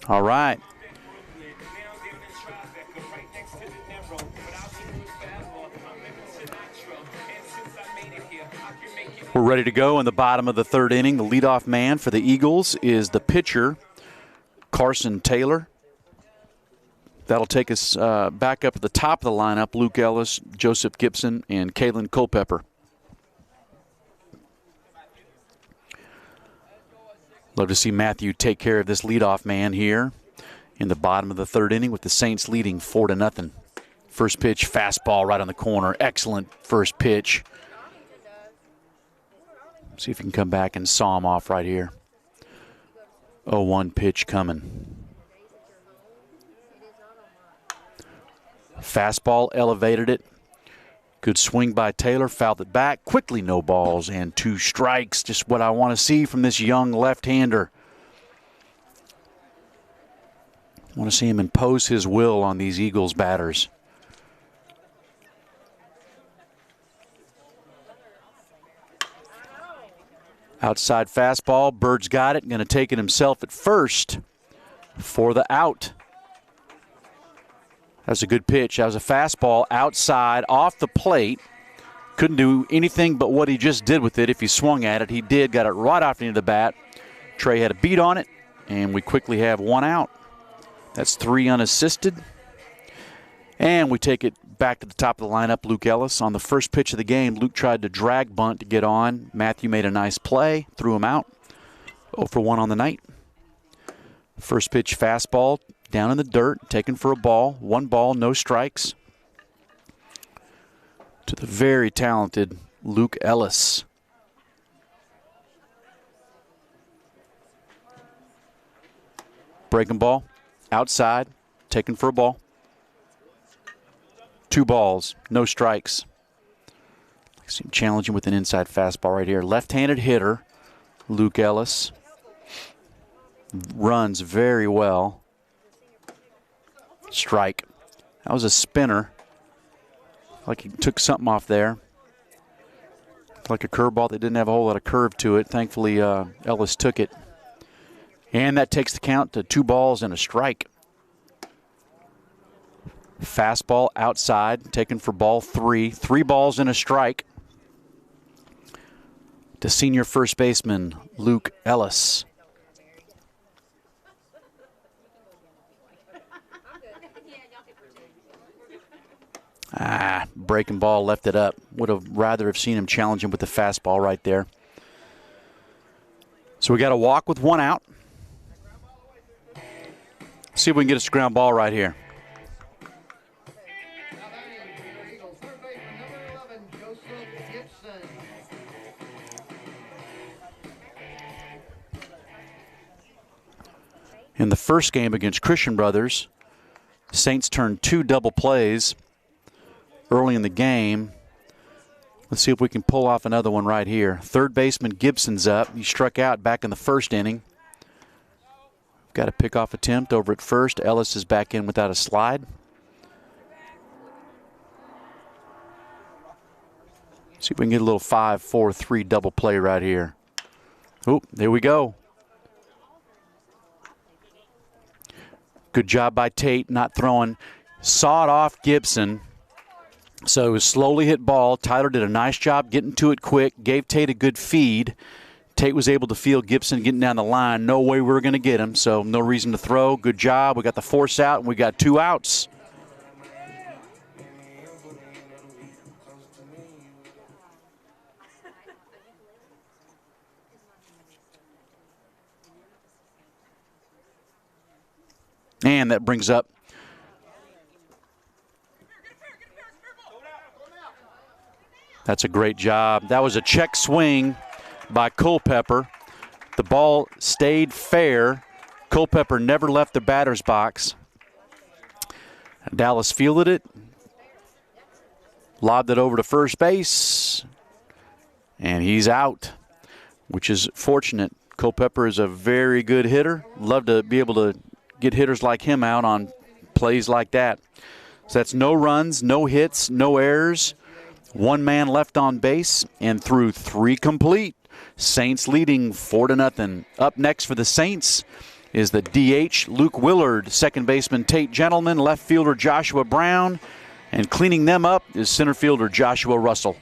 All right. We're Ready to go in the bottom of the third inning. The leadoff man for the Eagles is the pitcher, Carson Taylor. That'll take us back up at the top of the lineup. Luke Ellis, Joseph Gibson, and Kalyn Culpepper. Love to see Matthew take care of this leadoff man here in the bottom of the third inning with the Saints leading 4-0. First pitch, fastball right on the corner. Excellent first pitch. See if you can come back and saw him off right here. 0-1 pitch coming. Fastball elevated it. Good swing by Taylor, fouled it back. Quickly, no balls and 2 strikes. Just what I want to see from this young left-hander. I want to see him impose his will on these Eagles batters. Outside fastball, Bird's got it. Going to take it himself at first for the out. That was a good pitch. That was a fastball outside off the plate. Couldn't do anything but what he just did with it. If he swung at it, he did. Got it right off the end of the bat. Trey had a beat on it, and we quickly have 1 out. That's 3 unassisted. And we take it back to the top of the lineup. Luke Ellis on the first pitch of the game. Luke tried to drag bunt to get on. Matthew made a nice play, threw him out. 0 for 1 on the night. First pitch fastball down in the dirt, taken for a ball. 1 ball, no strikes. To the very talented Luke Ellis. Breaking ball, outside, taken for a ball. 2 balls, no strikes. I see him challenging with an inside fastball right here. Left-handed hitter, Luke Ellis. Runs very well. Strike. That was a spinner. Like he took something off there. Like a curveball that didn't have a whole lot of curve to it. Thankfully, Ellis took it. And that takes the count to 2 balls and a strike. Fastball outside, taken for ball 3. 3 balls and a strike to senior first baseman Luke Ellis. Breaking ball, left it up. Would have rather have seen him challenge him with the fastball right there. So we got a walk with 1 out. See if we can get a ground ball right here. In the first game against Christian Brothers, Saints turned 2 double plays early in the game. Let's see if we can pull off another one right here. Third baseman Gibson's up. He struck out back in the first inning. Got a pickoff attempt over at first. Ellis is back in without a slide. See if we can get a little 5-4-3 double play right here. Oh, there we go. Good job by Tate, not throwing. Sawed off Gibson. So it was slowly hit ball. Tyler did a nice job getting to it quick, gave Tate a good feed. Tate was able to feel Gibson getting down the line. No way we were going to get him, so no reason to throw. Good job. We got the force out, and we got 2 outs. And that brings up that's a great job. That was a check swing by Culpepper. The ball stayed fair. Culpepper never left the batter's box. Dallas fielded it, lobbed it over to first base, and he's out, which is fortunate. Culpepper is a very good hitter. Love to be able to get hitters like him out on plays like that. So that's no runs, no hits, no errors. 1 man left on base, and through 3 complete. Saints leading 4-0. Up next for the Saints is the DH, Luke Willard, second baseman Tate Gentleman, left fielder Joshua Brown, and cleaning them up is center fielder Joshua Russell.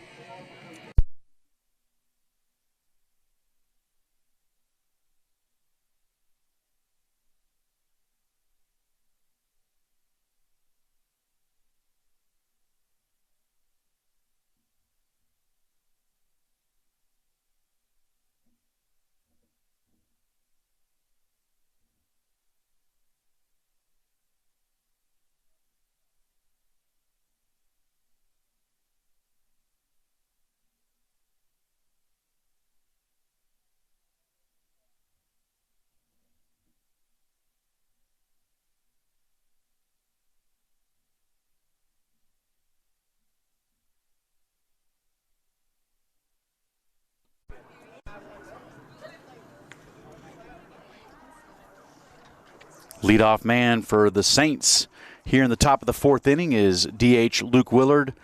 Leadoff man for the Saints here in the top of the fourth inning is DH Luke Willard.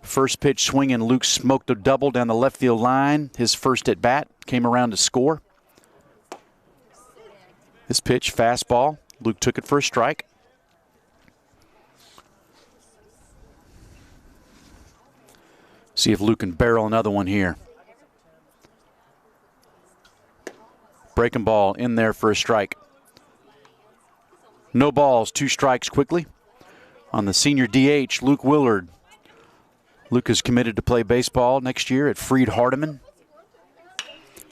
First pitch swing, and Luke smoked a double down the left field line. His first at bat, came around to score. This pitch, fastball. Luke took it for a strike. See if Luke can barrel another one here. Breaking ball in there for a strike. No balls, 2 strikes quickly. On the senior DH, Luke Willard. Luke is committed to play baseball next year at Freed Hardeman.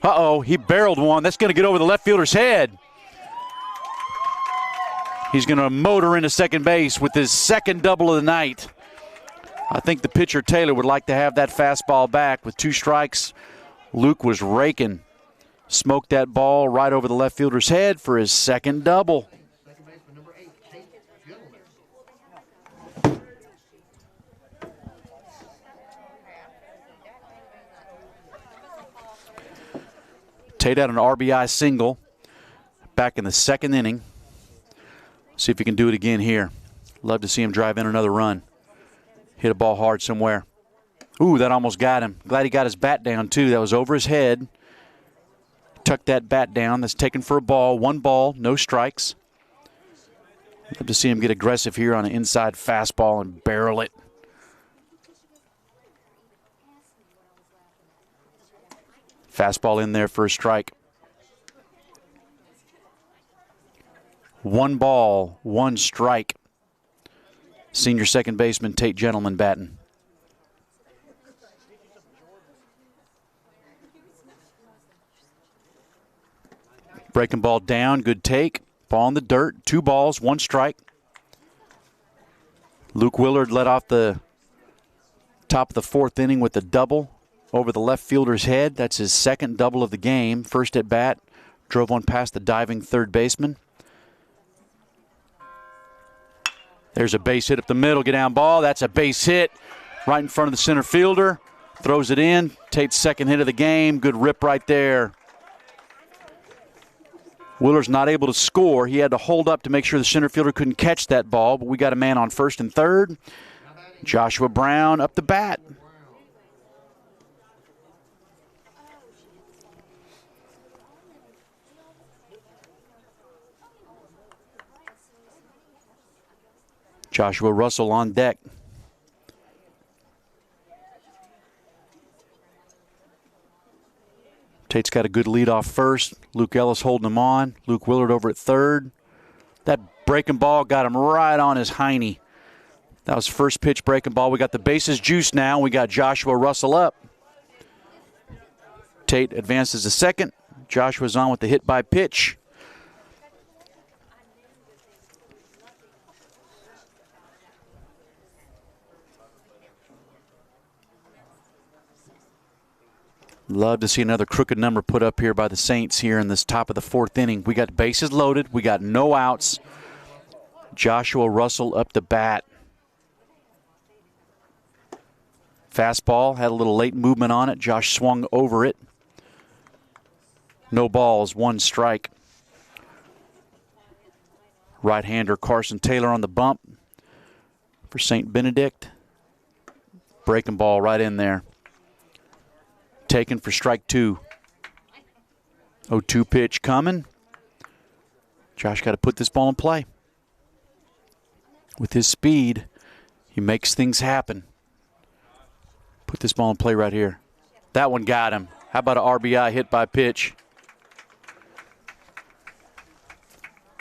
Uh-oh, he barreled one. That's going to get over the left fielder's head. He's going to motor into second base with his second double of the night. I think the pitcher, Taylor, would like to have that fastball back. With 2 strikes, Luke was raking. Smoked that ball right over the left fielder's head for his second double. Tate had an RBI single back in the second inning. See if he can do it again here. Love to see him drive in another run. Hit a ball hard somewhere. Ooh, that almost got him. Glad he got his bat down, too. That was over his head. Tucked that bat down. That's taken for a ball. 1 ball, no strikes. Love to see him get aggressive here on an inside fastball and barrel it. Fastball in there for a strike. 1 ball, 1 strike. Senior second baseman Tate Gentleman batting. Breaking ball down, good take. Ball in the dirt, 2 balls, 1 strike. Luke Willard led off the top of the fourth inning with a double over the left fielder's head. That's his second double of the game. First at bat, drove one past the diving third baseman. There's a base hit up the middle, get down ball. That's a base hit right in front of the center fielder. Throws it in. Tate's second hit of the game. Good rip right there. Willard's not able to score. He had to hold up to make sure the center fielder couldn't catch that ball, but we got a man on first and third. Joshua Brown up the bat. Joshua Russell on deck. Tate's got a good lead off first. Luke Ellis holding him on. Luke Willard over at third. That breaking ball got him right on his hiney. That was first pitch breaking ball. We got the bases juiced now. We got Joshua Russell up. Tate advances to second. Joshua's on with the hit by pitch. Love to see another crooked number put up here by the Saints here in this top of the fourth inning. We got bases loaded. We got no outs. Joshua Russell up to bat. Fastball, had a little late movement on it. Josh swung over it. No balls, 1 strike. Right-hander Carson Taylor on the bump for St. Benedict. Breaking ball right in there. Taken for strike 2. 0-2 pitch coming. Josh got to put this ball in play. With his speed, he makes things happen. Put this ball in play right here. That one got him. How about an RBI hit by pitch?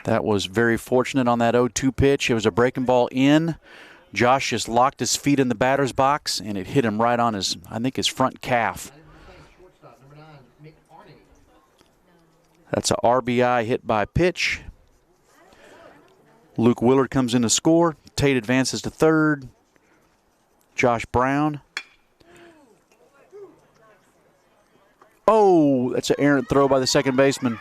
That was very fortunate on that 0-2 pitch. It was a breaking ball in. Josh just locked his feet in the batter's box, and it hit him right on his, I think, his front calf. That's a RBI hit by pitch. Luke Willard comes in to score. Tate advances to third. Josh Brown. Oh, that's an errant throw by the second baseman.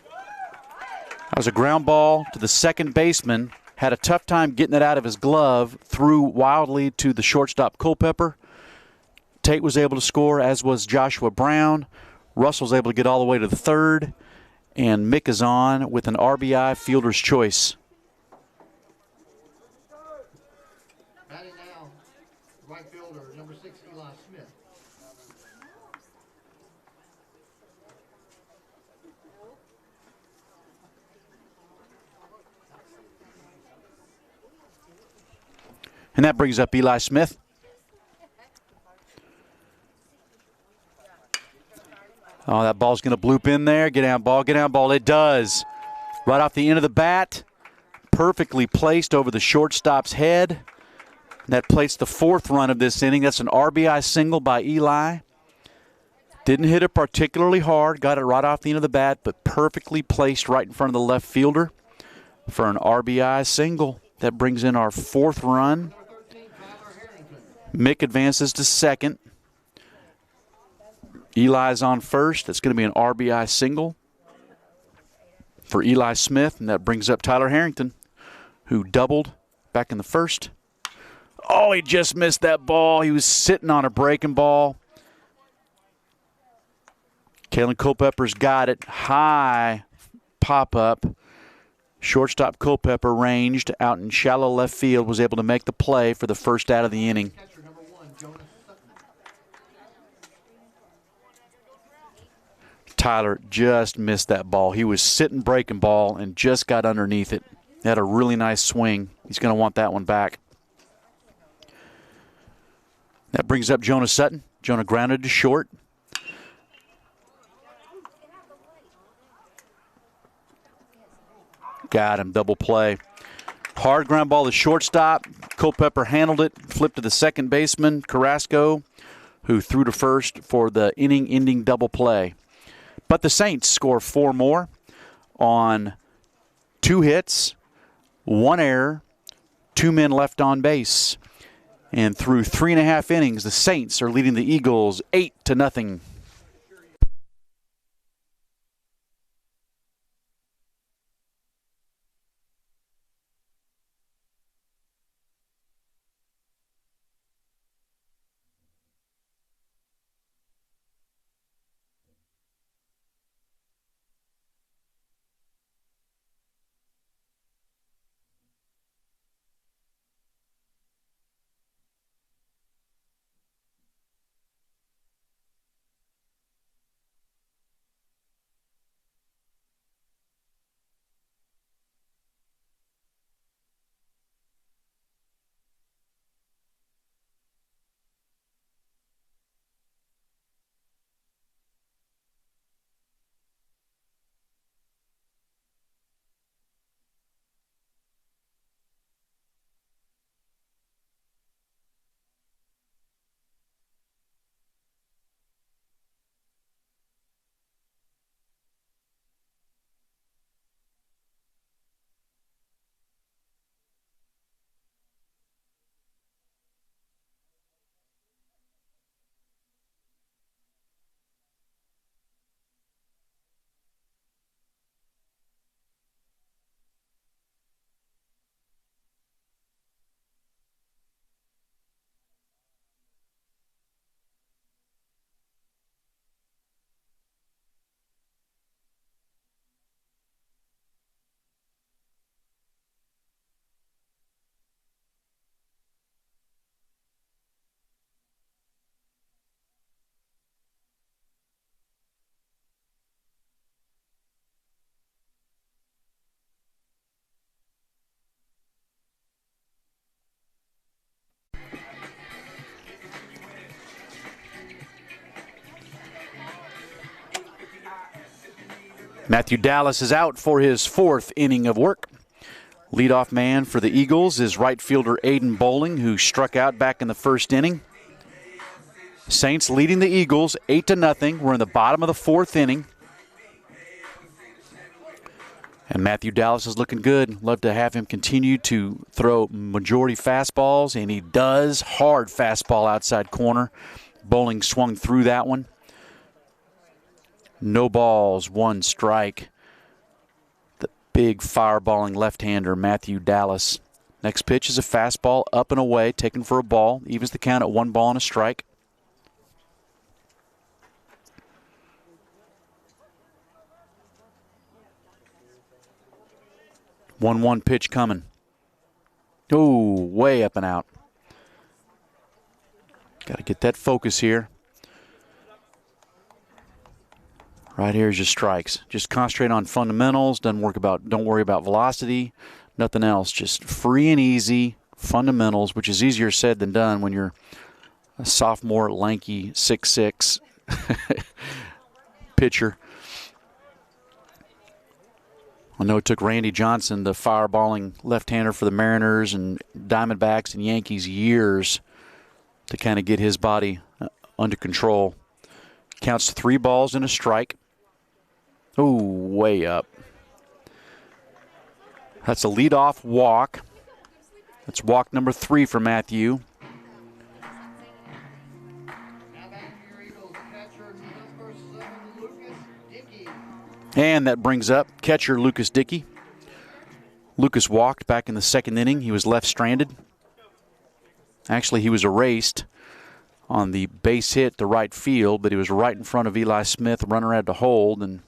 That was a ground ball to the second baseman. Had a tough time getting it out of his glove. Threw wildly to the shortstop Culpepper. Tate was able to score, as was Joshua Brown. Russell's able to get all the way to the third. And Mick is on with an RBI fielder's choice. Batting now, right fielder, number 6, Eli Smith. And that brings up Eli Smith. Oh, that ball's going to bloop in there. Get down, ball, get down, ball. It does. Right off the end of the bat. Perfectly placed over the shortstop's head. That placed the 4th run of this inning. That's an RBI single by Eli. Didn't hit it particularly hard. Got it right off the end of the bat, but perfectly placed right in front of the left fielder for an RBI single. That brings in our 4th run. Mick advances to second. Eli's on first. That's going to be an RBI single for Eli Smith, and that brings up Tyler Harrington, who doubled back in the first. Oh, he just missed that ball. He was sitting on a breaking ball. Kalyn Culpepper's got it. High pop-up. Shortstop Culpepper ranged out in shallow left field, was able to make the play for the first out of the inning. Catcher number 1, Jonah Sutton. Tyler just missed that ball. He was sitting breaking ball and just got underneath it. He had a really nice swing. He's going to want that one back. That brings up Jonah Sutton. Jonah grounded to short. Got him, double play. Hard ground ball to shortstop. Culpepper handled it, flipped to the second baseman, Carrasco, who threw to first for the inning-ending double play. But the Saints score 4 more on 2 hits, 1 error, 2 men left on base. And through 3.5 innings, the Saints are leading the Eagles 8-0. Matthew Dallas is out for his 4th inning of work. Leadoff man for the Eagles is right fielder Aiden Bowling, who struck out back in the first inning. Saints leading the Eagles 8-0. We're in the bottom of the 4th inning. And Matthew Dallas is looking good. Love to have him continue to throw majority fastballs, and he does. Hard fastball outside corner. Bowling swung through that one. No balls, 1 strike. The big fireballing left-hander, Matthew Dallas. Next pitch is a fastball up and away, taken for a ball. Evens the count at 1 ball and a strike. 1-1 pitch coming. Oh, way up and out. Got to get that focus here. Right here is just strikes. Just concentrate on fundamentals. Don't worry about velocity. Nothing else. Just free and easy fundamentals, which is easier said than done when you're a sophomore, lanky, 6'6" pitcher. I know it took Randy Johnson, the fireballing left-hander for the Mariners and Diamondbacks and Yankees, years to kind of get his body under control. Counts to 3 balls and a strike. Oh, way up. That's a leadoff walk. That's walk number 3 for Matthew. And that brings up catcher Lucas Dickey. Lucas walked back in the 2nd inning. He was left stranded. Actually, he was erased on the base hit to right field, but he was right in front of Eli Smith. Runner had to hold, and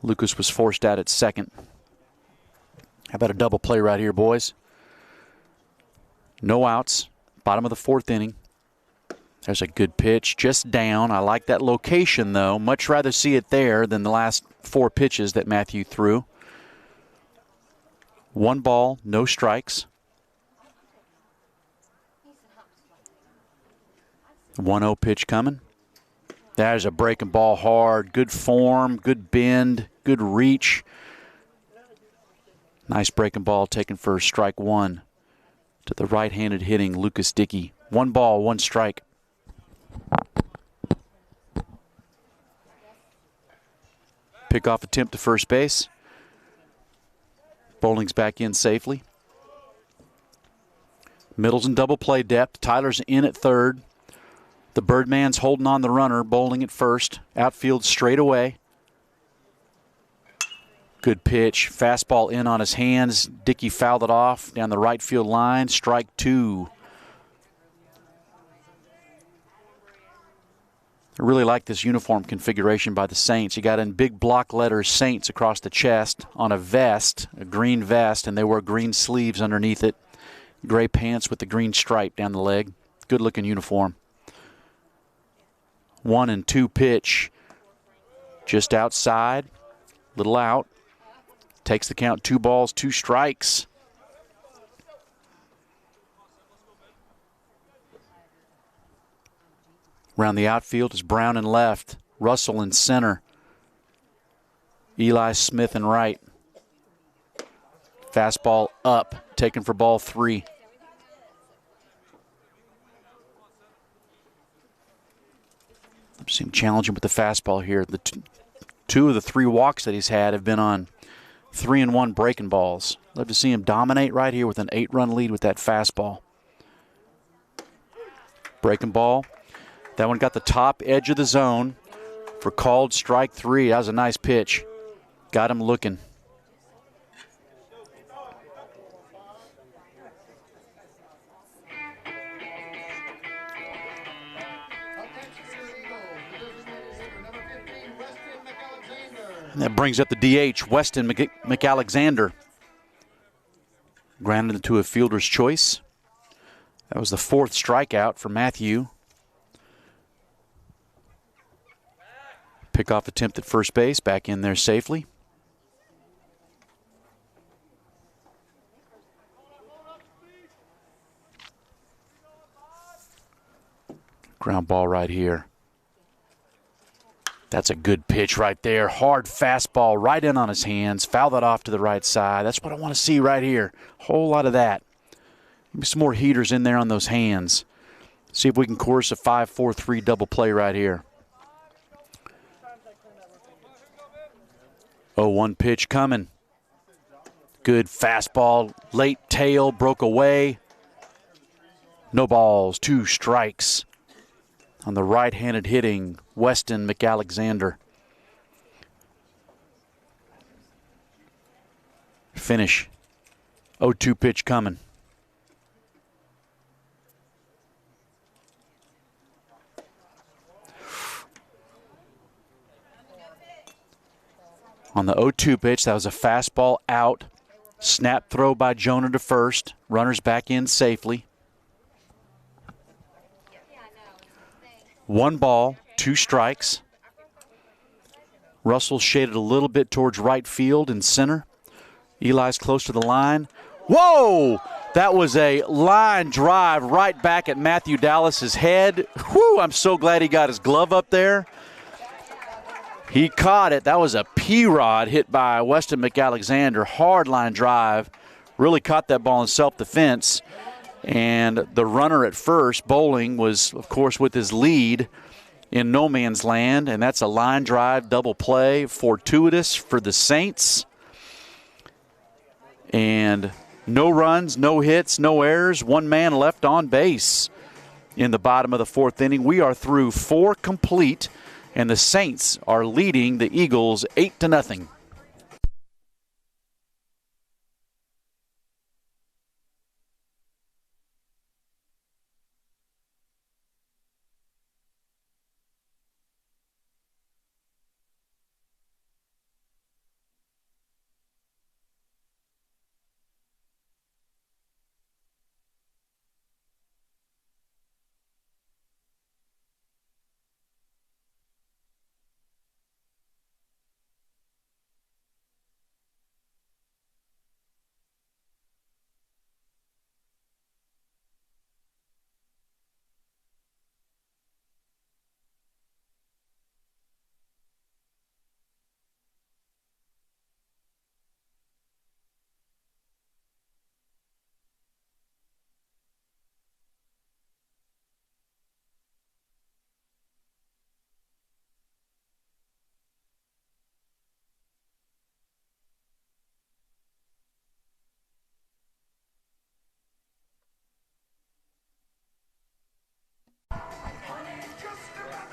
Lucas was forced out at second. How about a double play right here, boys? No outs. Bottom of the 4th inning. There's a good pitch, just down. I like that location, though. Much rather see it there than the last 4 pitches that Matthew threw. 1 ball, no strikes. 1-0 pitch coming. There's a breaking ball hard. Good form, good bend, good reach. Nice breaking ball taken for strike 1 to the right-handed hitting Lucas Dickey. 1 ball, 1 strike. Pickoff attempt to first base. Bowling's back in safely. Middle's in double play depth. Tyler's in at third. The Birdman's holding on the runner. Bowling at first. Outfield straight away. Good pitch. Fastball in on his hands. Dickey fouled it off down the right field line. Strike 2. I really like this uniform configuration by the Saints. You got in big block letters Saints across the chest on a vest, a green vest, and they wear green sleeves underneath it. Gray pants with the green stripe down the leg. Good looking uniform. 1-2 pitch. Just outside. Little out. Takes the count. 2 balls, 2 strikes. Around the outfield is Brown in left. Russell in center. Eli Smith in right. Fastball up. Taken for ball 3. Seem challenging with the fastball here. The 2 of the 3 walks that he's had have been on 3-1 breaking balls. Love to see him dominate right here with an 8-run lead with that fastball. Breaking ball. That one got the top edge of the zone for called strike 3. That was a nice pitch. Got him looking. And that brings up the DH, Weston McAlexander. Grounded to a fielder's choice. That was the 4th strikeout for Matthew. Pickoff attempt at first base, back in there safely. Ground ball right here. That's a good pitch right there. Hard fastball right in on his hands. Foul that off to the right side. That's what I want to see right here. Whole lot of that. Maybe some more heaters in there on those hands. See if we can course a 5-4-3 double play right here. 0-1 pitch coming. Good fastball. Late tail. Broke away. No balls. 2 strikes on the right-handed hitting Weston McAlexander. Finish. 0-2 pitch coming. On the 0-2 pitch, that was a fastball out Snap throw by Jonah to first. Runners back in safely. 1 ball, 2 strikes. Russell shaded a little bit towards right field and center. Eli's close to the line. Whoa! That was a line drive right back at Matthew Dallas's head. Whew, I'm so glad he got his glove up there. He caught it. That was a P-Rod hit by Weston McAlexander. Hard line drive. Really caught that ball in self-defense. And the runner at first, Bowling, was, of course, with his lead in no man's land. And that's a line drive double play. Fortuitous for the Saints. And no runs, no hits, no errors. 1 man left on base in the bottom of the 4th inning. We are through 4 complete. And the Saints are leading the Eagles 8-0.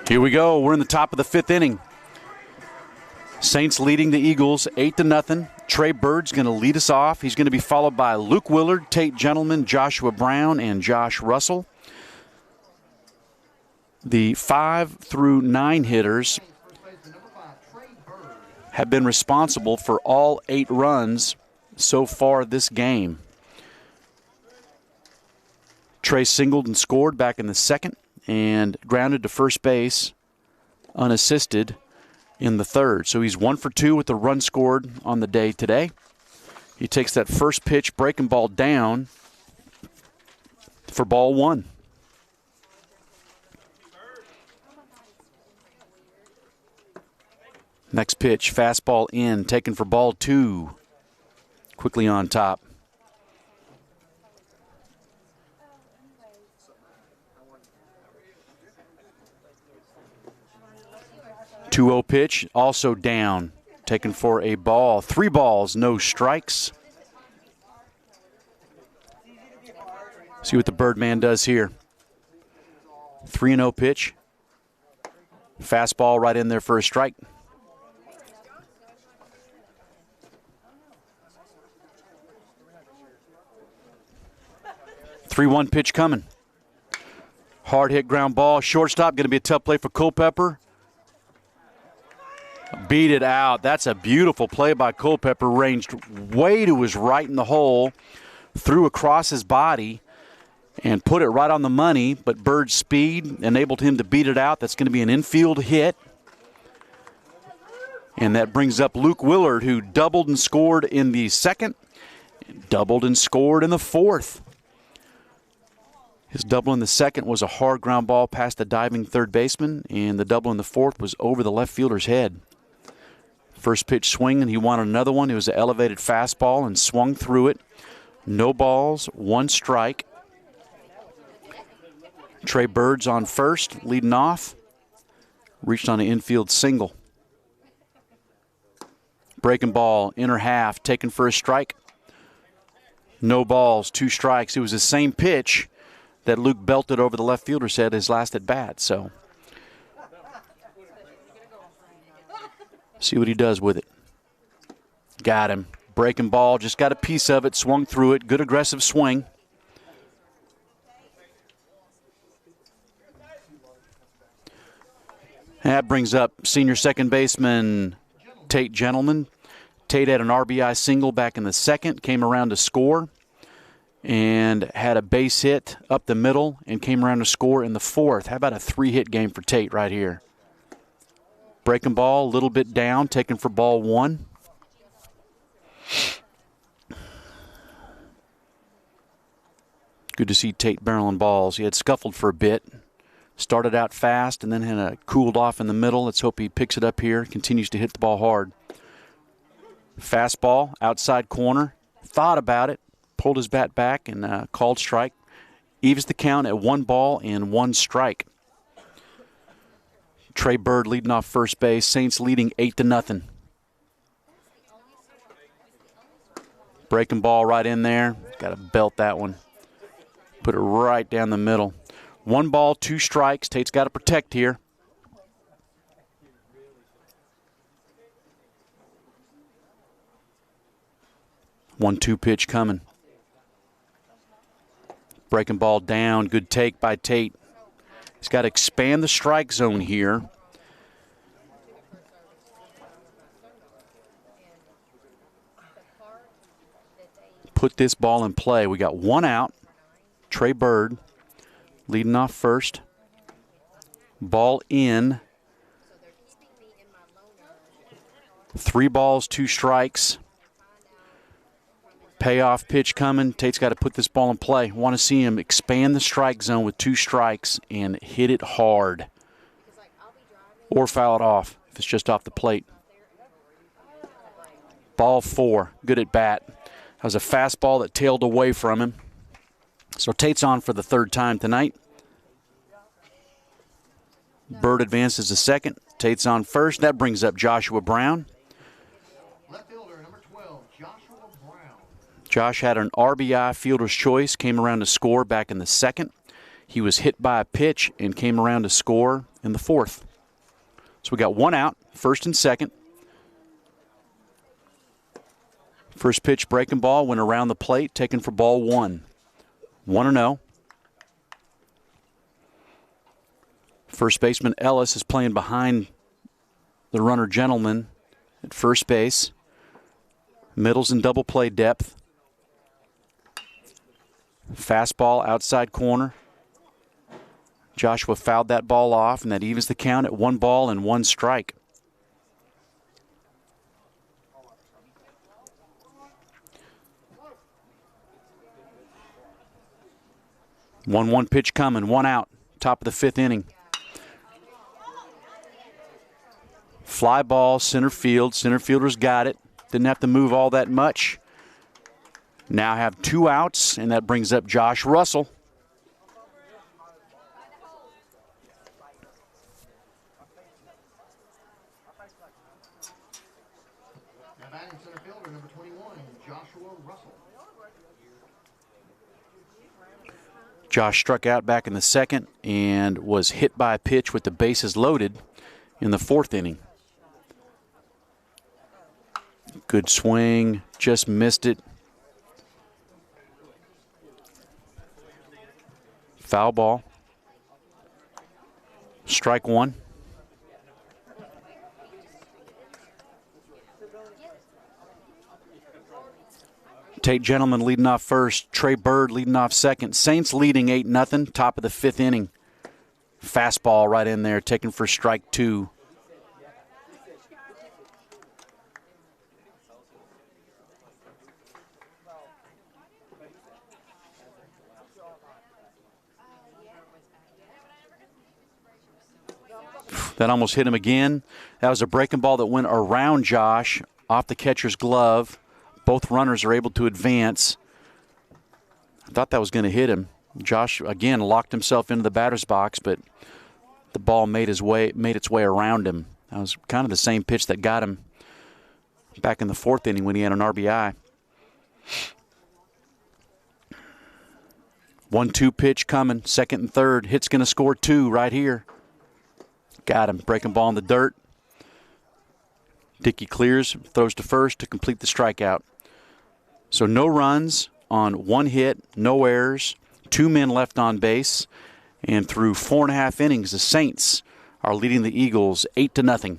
Here we go. We're in the top of the 5th inning. Saints leading the Eagles 8-0. Trey Bird's going to lead us off. He's going to be followed by Luke Willard, Tate Gentleman, Joshua Brown, and Josh Russell. The 5 through 9 hitters have been responsible for all 8 runs so far this game. Trey singled and scored back in the 2nd and grounded to first base unassisted in the 3rd. So he's 1 for 2 with the run scored on the day today. He takes that first pitch, breaking ball down for ball 1. Next pitch, fastball in, taken for ball 2. Quickly on top. 2-0 pitch, also down, taken for a ball. 3 balls, no strikes. See what the Birdman does here. 3-0 pitch. Fastball right in there for a strike. Three-one pitch coming. Hard hit ground ball. Shortstop, going to be a tough play for Culpepper. Beat it out. That's a beautiful play by Culpepper. Ranged way to his right in the hole. Threw across his body and put it right on the money. But Bird's speed enabled him to beat it out. That's going to be an infield hit. And that brings up Luke Willard, who doubled and scored in the 2nd. Doubled and scored in the 4th. His double in the 2nd was a hard ground ball past the diving third baseman, and the double in the 4th was over the left fielder's head. First pitch swing, and he wanted another one. It was an elevated fastball and swung through it. No balls, 1 strike. Trey Bird's on first, leading off. Reached on an infield single. Breaking ball, inner half, taken for a strike. No balls, 2 strikes. It was the same pitch that Luke belted over the left fielder's head his last at bat. So, see what he does with it. Got him. Breaking ball, just got a piece of it, swung through it. Good aggressive swing. That brings up senior second baseman Tate Gentleman. Tate had an RBI single back in the second, came around to score, and had a base hit up the middle and came around to score in the fourth. How about a 3-hit game for Tate right here? Breaking ball, a little bit down, taken for ball 1. Good to see Tate barreling balls. He had scuffled for a bit. Started out fast and then had cooled off in the middle. Let's hope he picks it up here. Continues to hit the ball hard. Fastball, outside corner. Thought about it. Pulled his bat back and called strike. Evens the count at 1 ball and 1 strike. Trey Bird leading off first base. Saints leading 8-0. Breaking ball right in there. Got to belt that one. Put it right down the middle. 1 ball, 2 strikes. Tate's got to protect here. One-two pitch coming. Breaking ball down. Good take by Tate. He's got to expand the strike zone here. Put this ball in play. We got 1 out. Trey Bird leading off first. Ball in. 3 balls, 2 strikes. Payoff pitch coming. Tate's got to put this ball in play. Want to see him expand the strike zone with 2 strikes and hit it hard. Or foul it off if it's just off the plate. Ball 4. Good at bat. That was a fastball that tailed away from him. So Tate's on for the 3rd time tonight. Bird advances to second. Tate's on first. That brings up Joshua Brown. Left fielder, number 12, Joshua Brown. Josh had an RBI fielder's choice, came around to score back in the second. He was hit by a pitch and came around to score in the 4th. So we got 1 out, first and second. First pitch breaking ball went around the plate, taken for ball 1. 1-0. First baseman Ellis is playing behind the runner Gentleman at first base. Middle's in double play depth. Fastball outside corner. Joshua fouled that ball off, and that evens the count at 1 ball and 1 strike. One pitch coming, 1 out, top of the 5th inning. Fly ball, center field. Center fielder's got it. Didn't have to move all that much. Now have 2 outs, and that brings up Josh Russell. Now batting center fielder, number 21, Joshua Russell. Josh struck out back in the second and was hit by a pitch with the bases loaded in the 4th inning. Good swing, just missed it. Foul ball. Strike 1. Tate Gentleman leading off first. Trey Bird leading off second. Saints leading 8-0, top of the 5th inning. Fastball right in there, taken for strike 2. That almost hit him again. That was a breaking ball that went around Josh, off the catcher's glove. Both runners are able to advance. I thought that was going to hit him. Josh, again, locked himself into the batter's box, but the ball made its way around him. That was kind of the same pitch that got him back in the 4th inning when he had an RBI. 1-2 pitch coming, second and third. Hit's going to score 2 right here. Got him. Breaking ball in the dirt. Dickey clears, throws to first to complete the strikeout. So no runs on 1 hit, no errors, 2 men left on base. And through 4.5 innings, the Saints are leading the Eagles 8-0.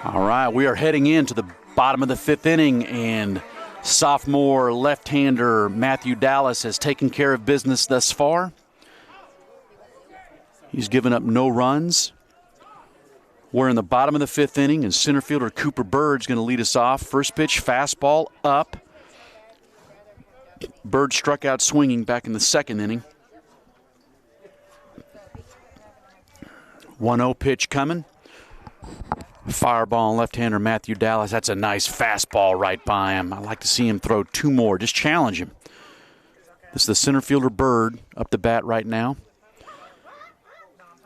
All right, we are heading into the bottom of the 5th inning, and sophomore left-hander Matthew Dallas has taken care of business thus far. He's given up no runs. We're in the bottom of the 5th inning, and center fielder Cooper Bird's going to lead us off. First pitch, fastball up. Bird struck out swinging back in the 2nd inning. 1-0 pitch coming. Fireball on left-hander Matthew Dallas. That's a nice fastball right by him. I'd like to see him throw 2 more. Just challenge him. This is the center fielder Bird up the bat right now.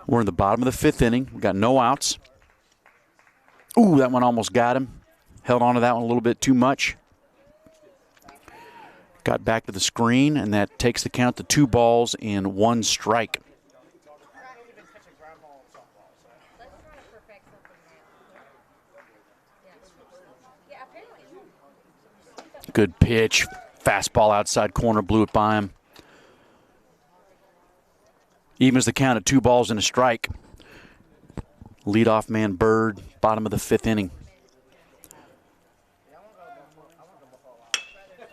We're in the bottom of the 5th inning. We've got no outs. Ooh, that one almost got him. Held on to that one a little bit too much. Got back to the screen, and that takes the count to 2 balls and 1 strike. Good pitch. Fastball outside corner, blew it by him. Evens the count at 2 balls and a strike. Leadoff man Bird, bottom of the 5th inning.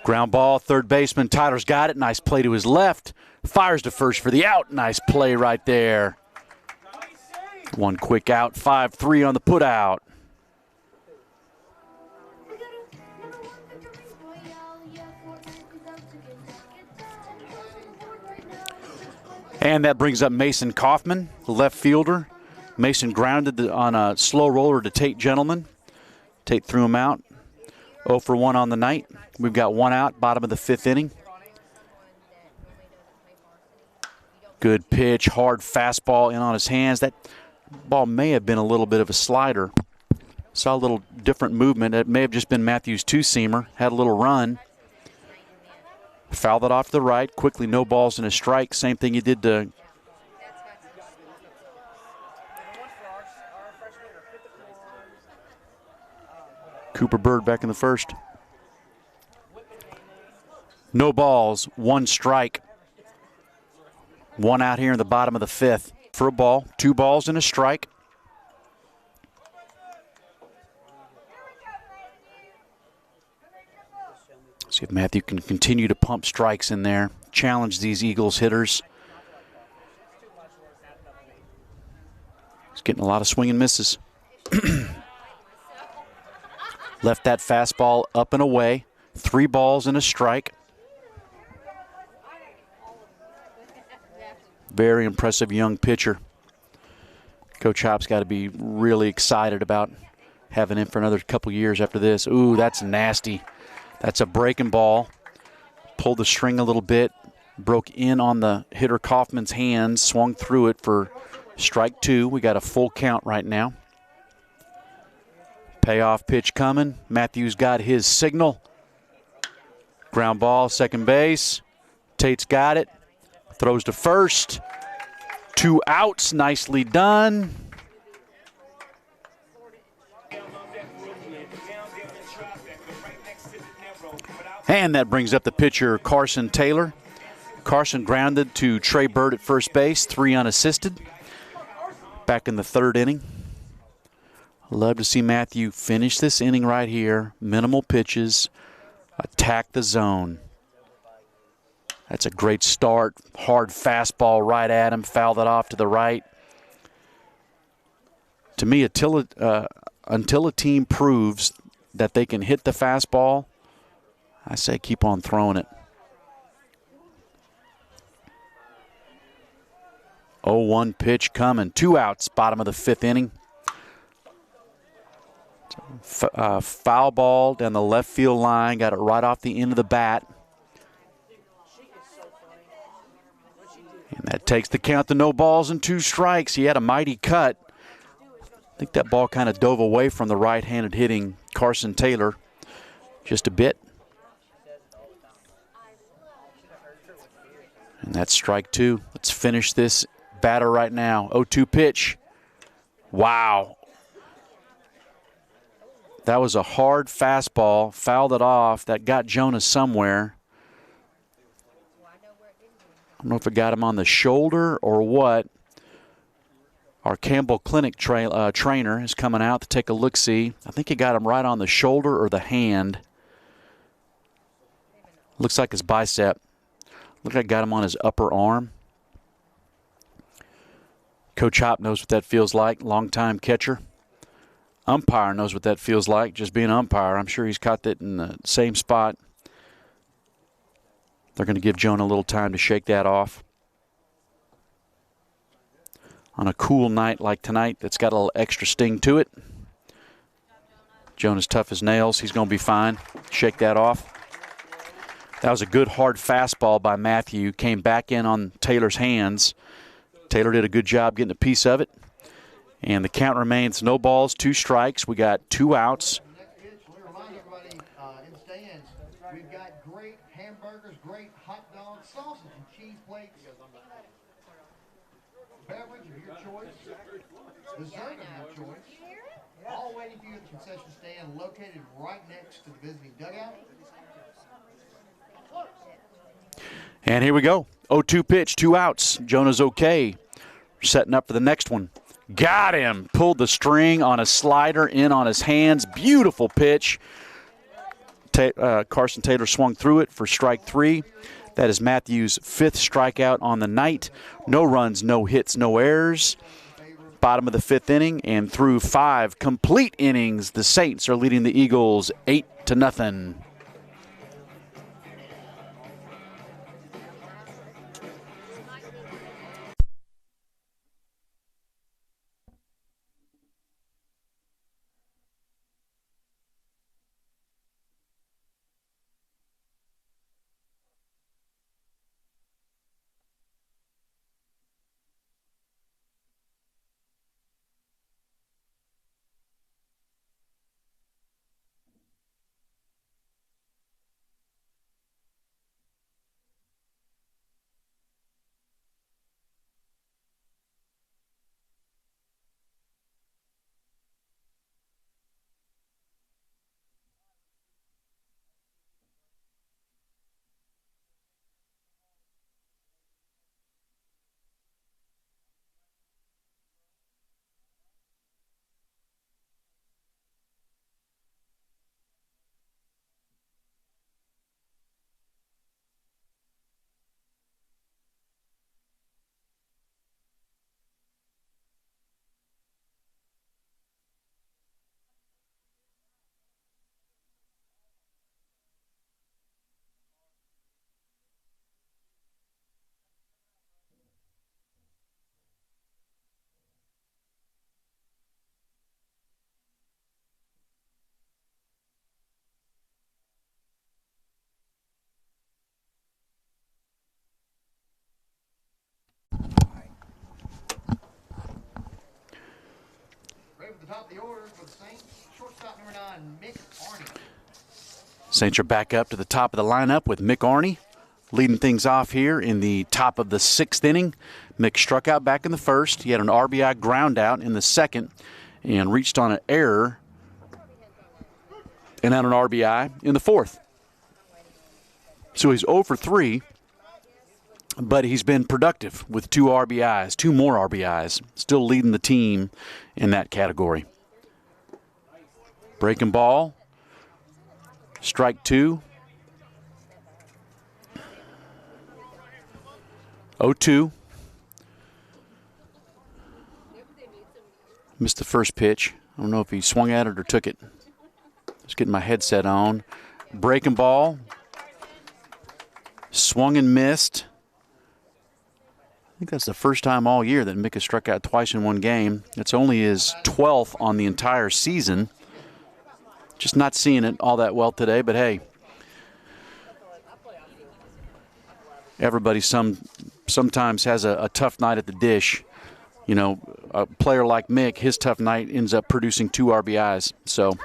Ground ball, third baseman Tyler's got it. Nice play to his left. Fires to first for the out. Nice play right there. 1 quick out, 5-3 on the put out. And that brings up Mason Kaufman, the left fielder. Mason grounded on a slow roller to Tate Gentleman. Tate threw him out. 0 for 1 on the night. We've got 1 out, bottom of the 5th inning. Good pitch, hard fastball in on his hands. That ball may have been a little bit of a slider. Saw a little different movement. It may have just been Matthews' 2-seamer. Had a little run. Fouled it off to the right. Quickly, no balls and a strike. Same thing he did to Cooper Bird back in the 1st. No balls, 1 strike. 1 out here in the bottom of the 5th. For a ball, 2 balls and a strike. See if Matthew can continue to pump strikes in there. Challenge these Eagles hitters. He's getting a lot of swing and misses. Left that fastball up and away. 3 balls and a strike. Very impressive young pitcher. Coach Hop's got to be really excited about having him for another couple years after this. Ooh, that's nasty. That's a breaking ball. Pulled the string a little bit. Broke in on the hitter Kaufman's hands. Swung through it for strike 2. We got a full count right now. Payoff pitch coming. Matthews got his signal. Ground ball, second base. Tate's got it. Throws to first. 2 outs. Nicely done. And that brings up the pitcher, Carson Taylor. Carson grounded to Trey Bird at first base, 3 unassisted. Back in the 3rd inning. Love to see Matthew finish this inning right here. Minimal pitches. Attack the zone. That's a great start. Hard fastball right at him. Fouled it off to the right. To me, until a team proves that they can hit the fastball, I say keep on throwing it. 0-1 pitch coming. 2 outs, bottom of the 5th inning. Foul ball down the left field line. Got it right off the end of the bat. And that takes the count to no balls and 2 strikes. He had a mighty cut. I think that ball kind of dove away from the right-handed hitting Carson Taylor just a bit. And that's strike 2. Let's finish this batter right now. 0-2 pitch. Wow. That was a hard fastball. Fouled it off. That got Jonah somewhere. I don't know if it got him on the shoulder or what. Our Campbell Clinic trainer is coming out to take a look-see. I think he got him right on the shoulder or the hand. Looks like his bicep. Looks like I got him on his upper arm. Coach Hop knows what that feels like, longtime catcher. Umpire knows what that feels like, just being an umpire. I'm sure he's caught that in the same spot. They're going to give Jonah a little time to shake that off. On a cool night like tonight that's got a little extra sting to it. Jonah's tough as nails. He's going to be fine. Shake that off. That was a good hard fastball by Matthew. Came back in on Taylor's hands. Taylor did a good job getting a piece of it. And the count remains no balls, 2 strikes. We got 2 outs. Remind everybody in the stands, we've got great hamburgers, great hot dogs, sausage and cheese plates, beverage of your choice, dessert of your choice, all waiting for you at the concession stand located right next to the visiting dugout. And here we go. 0-2 pitch, 2 outs. Jonah's okay. Setting up for the next one. Got him. Pulled the string on a slider in on his hands. Beautiful pitch. Carson Taylor swung through it for strike 3. That is Matthew's 5th strikeout on the night. No runs, no hits, no errors. Bottom of the 5th inning, and through 5 complete innings, the Saints are leading the Eagles 8-0. Top of the order for the Saints, shortstop number 9, Mick Arney. Saints are back up to the top of the lineup with Mick Arney leading things off here in the top of the 6th inning. Mick struck out back in the 1st. He had an RBI ground out in the 2nd and reached on an error and had an RBI in the 4th. So he's 0 for 3, but he's been productive with 2 RBIs, 2 more RBIs, still leading the team in that category. Breaking ball, strike 2. 0-2. Missed the first pitch. I don't know if he swung at it or took it. Just getting my headset on. Breaking ball. Swung and missed. I think that's the first time all year that Mick has struck out twice in one game. It's only his 12th on the entire season. Just not seeing it all that well today, but hey, everybody sometimes has a tough night at the dish. You know, a player like Mick, his tough night ends up producing 2 RBIs. So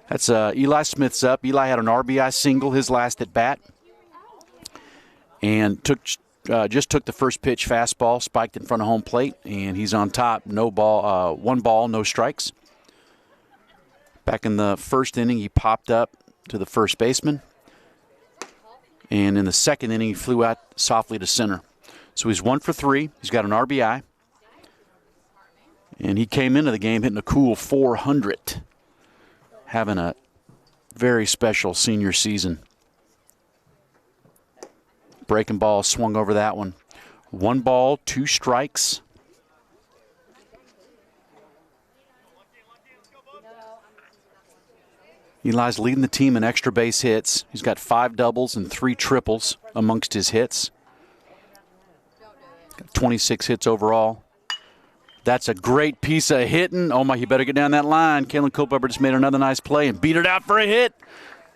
that's Eli Smith's up. Eli had an RBI single his last at bat, and just took the first pitch fastball, spiked in front of home plate, and he's on top. No ball, 1 ball, no strikes. Back in the 1st inning, he popped up to the first baseman, and in the 2nd inning, he flew out softly to center. So he's 1 for 3. He's got an RBI. And he came into the game hitting a cool .400, having a very special senior season. Breaking ball swung over that one. 1 ball, 2 strikes. Eli's leading the team in extra base hits. He's got 5 doubles and 3 triples amongst his hits. Got 26 hits overall. That's a great piece of hitting. Oh, my, he better get down that line. Kalyn Culpepper just made another nice play and beat it out for a hit.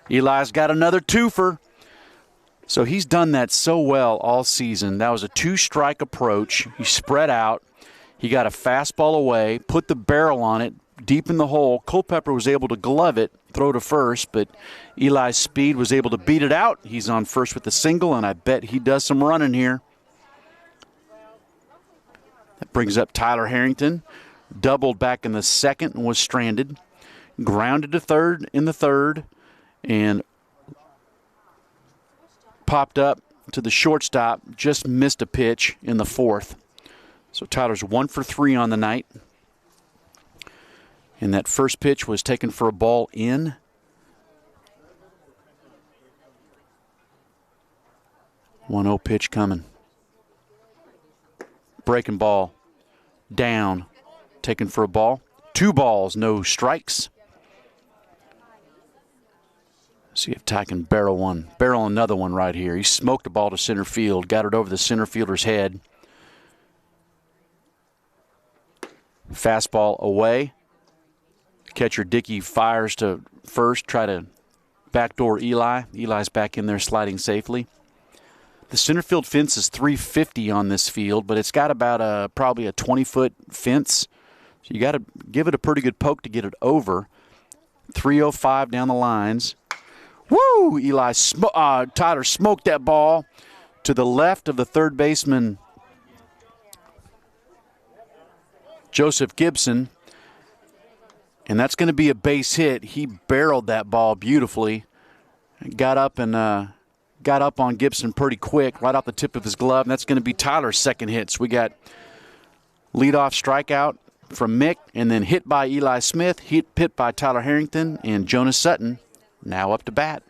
Eli's got another twofer. So he's done that so well all season. That was a 2-strike approach. He spread out. He got a fastball away, put the barrel on it deep in the hole. Culpepper was able to glove it, throw to first, but Eli's speed was able to beat it out. He's on first with the single, and I bet he does some running here. That brings up Tyler Harrington. Doubled back in the second and was stranded. Grounded to third in the third, and popped up to the shortstop. Just missed a pitch in the fourth. So Tyler's 1 for 3 on the night. And that first pitch was taken for a ball in. One-oh pitch coming. Breaking ball. Down. Taken for a ball. 2 balls, no strikes. See if Ty can barrel one. Barrel another one right here. He smoked the ball to center field. Got it over the center fielder's head. Fastball away. Catcher Dickey fires to first, try to backdoor Eli. Eli's back in there sliding safely. The center field fence is .350 on this field, but it's got about probably a 20-foot fence. So you got to give it a pretty good poke to get it over. .305 down the lines. Woo! Tyler smoked that ball to the left of the third baseman, Joseph Gibson. And that's going to be a base hit. He barreled that ball beautifully. Got up on Gibson pretty quick, right off the tip of his glove. And that's going to be Tyler's second hit. So we got leadoff strikeout from Mick, and then hit by Eli Smith, hit by Tyler Harrington, and Jonah Sutton now up to bat.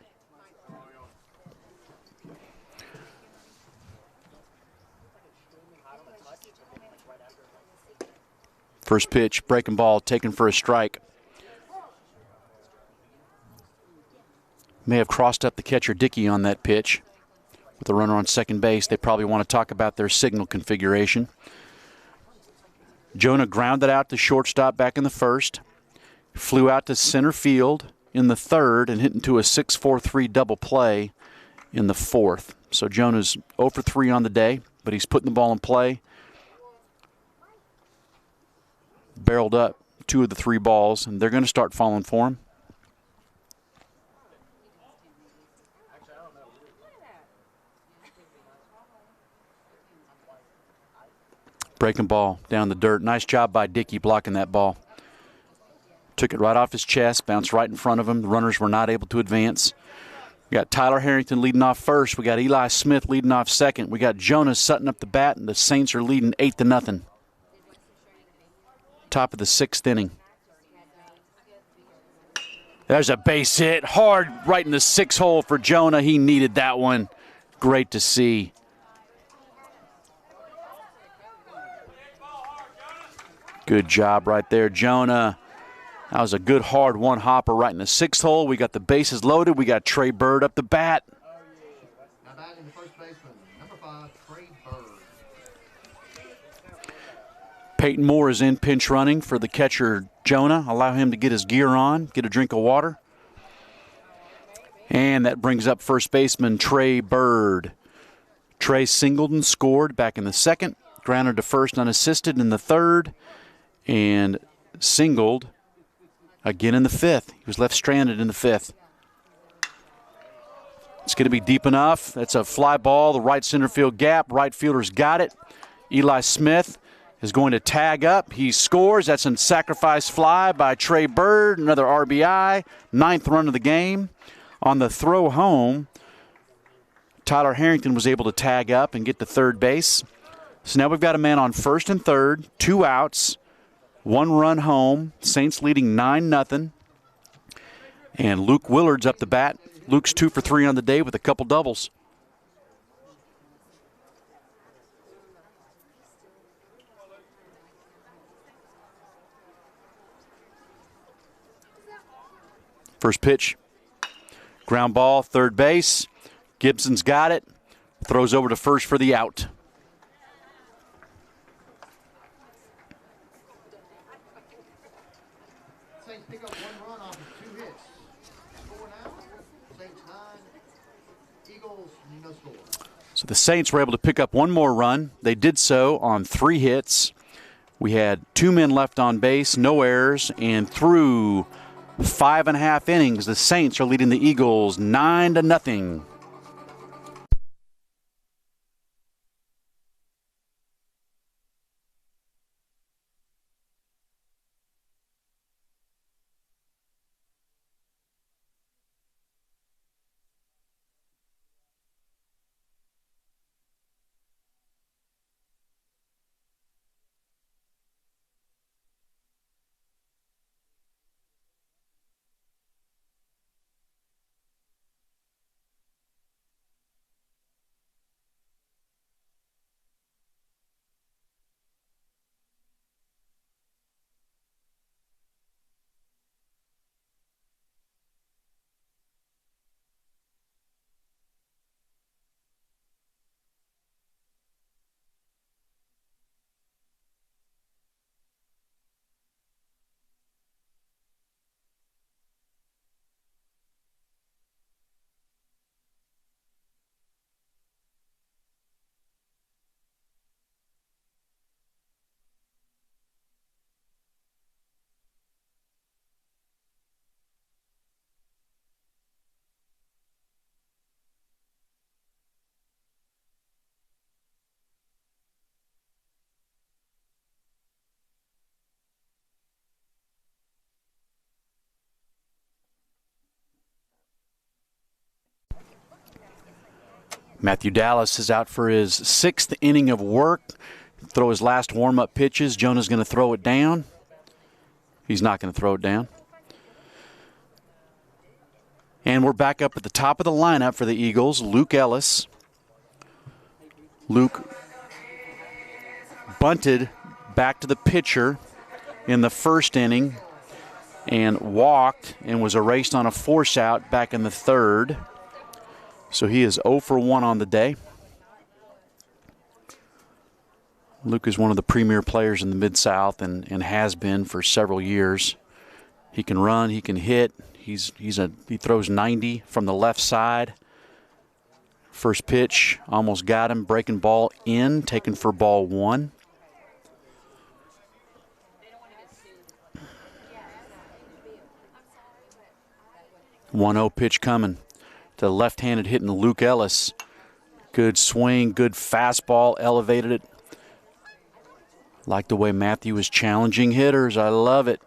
First pitch, breaking ball, taken for a strike. May have crossed up the catcher Dickey on that pitch with the runner on second base. They probably want to talk about their signal configuration. Jonah grounded out to shortstop back in the first. Flew out to center field in the third and hit into a 6-4-3 double play in the fourth. So Jonah's 0 for 3 on the day, but he's putting the ball in play. Barreled up 2 of the 3 balls, and they're going to start falling for him. Breaking ball down the dirt. Nice job by Dickey blocking that ball. Took it right off his chest, bounced right in front of him. The runners were not able to advance. We got Tyler Harrington leading off first. We got Eli Smith leading off second. We got Jonah Sutton up the bat, and the Saints are leading 8-0. Top of the 6th inning. There's a base hit. Hard right in the 6 hole for Jonah. He needed that one. Great to see. Good job right there, Jonah. That was a good hard one hopper right in the 6th hole. We got the bases loaded. We got Trey Bird up the bat. Now batting the first baseman, number 5, Trey Bird. Peyton Moore is in pinch running for the catcher Jonah. Allow him to get his gear on, get a drink of water. And that brings up first baseman Trey Bird. Trey singled and scored back in the second. Grounded to first unassisted in the third. And singled again in the 5th. He was left stranded in the 5th. It's going to be deep enough. That's a fly ball, the right center field gap. Right fielder's got it. Eli Smith is going to tag up. He scores. That's a sacrifice fly by Trey Bird. Another RBI. 9th run of the game. On the throw home, Tyler Harrington was able to tag up and get to third base. So now we've got a man on first and third, 2 outs. 1 run home. Saints leading 9-0. And Luke Willard's up the bat. Luke's 2 for 3 on the day with a couple doubles. First pitch. Ground ball, third base. Gibson's got it. Throws over to first for the out. Saints pick up 1 run off of 2 hits. Score now. Saints 9, Eagles no score. So the Saints were able to pick up 1 more run. They did so on 3 hits. We had 2 men left on base, no errors, and through 5.5 innings, the Saints are leading the Eagles 9-0. Matthew Dallas is out for his 6th inning of work. Throw his last warm-up pitches. Jonah's going to throw it down. He's not going to throw it down. And we're back up at the top of the lineup for the Eagles. Luke Ellis. Luke bunted back to the pitcher in the 1st inning and walked and was erased on a force out back in the 3rd. So he is 0 for 1 on the day. Luke is one of the premier players in the Mid-South and has been for several years. He can run, he can hit. He throws 90 from the left side. First pitch, almost got him. Breaking ball in, taken for ball 1. One-zero pitch coming. The left-handed hitting Luke Ellis. Good swing, good fastball, elevated it. Like the way Matthew is challenging hitters. I love it.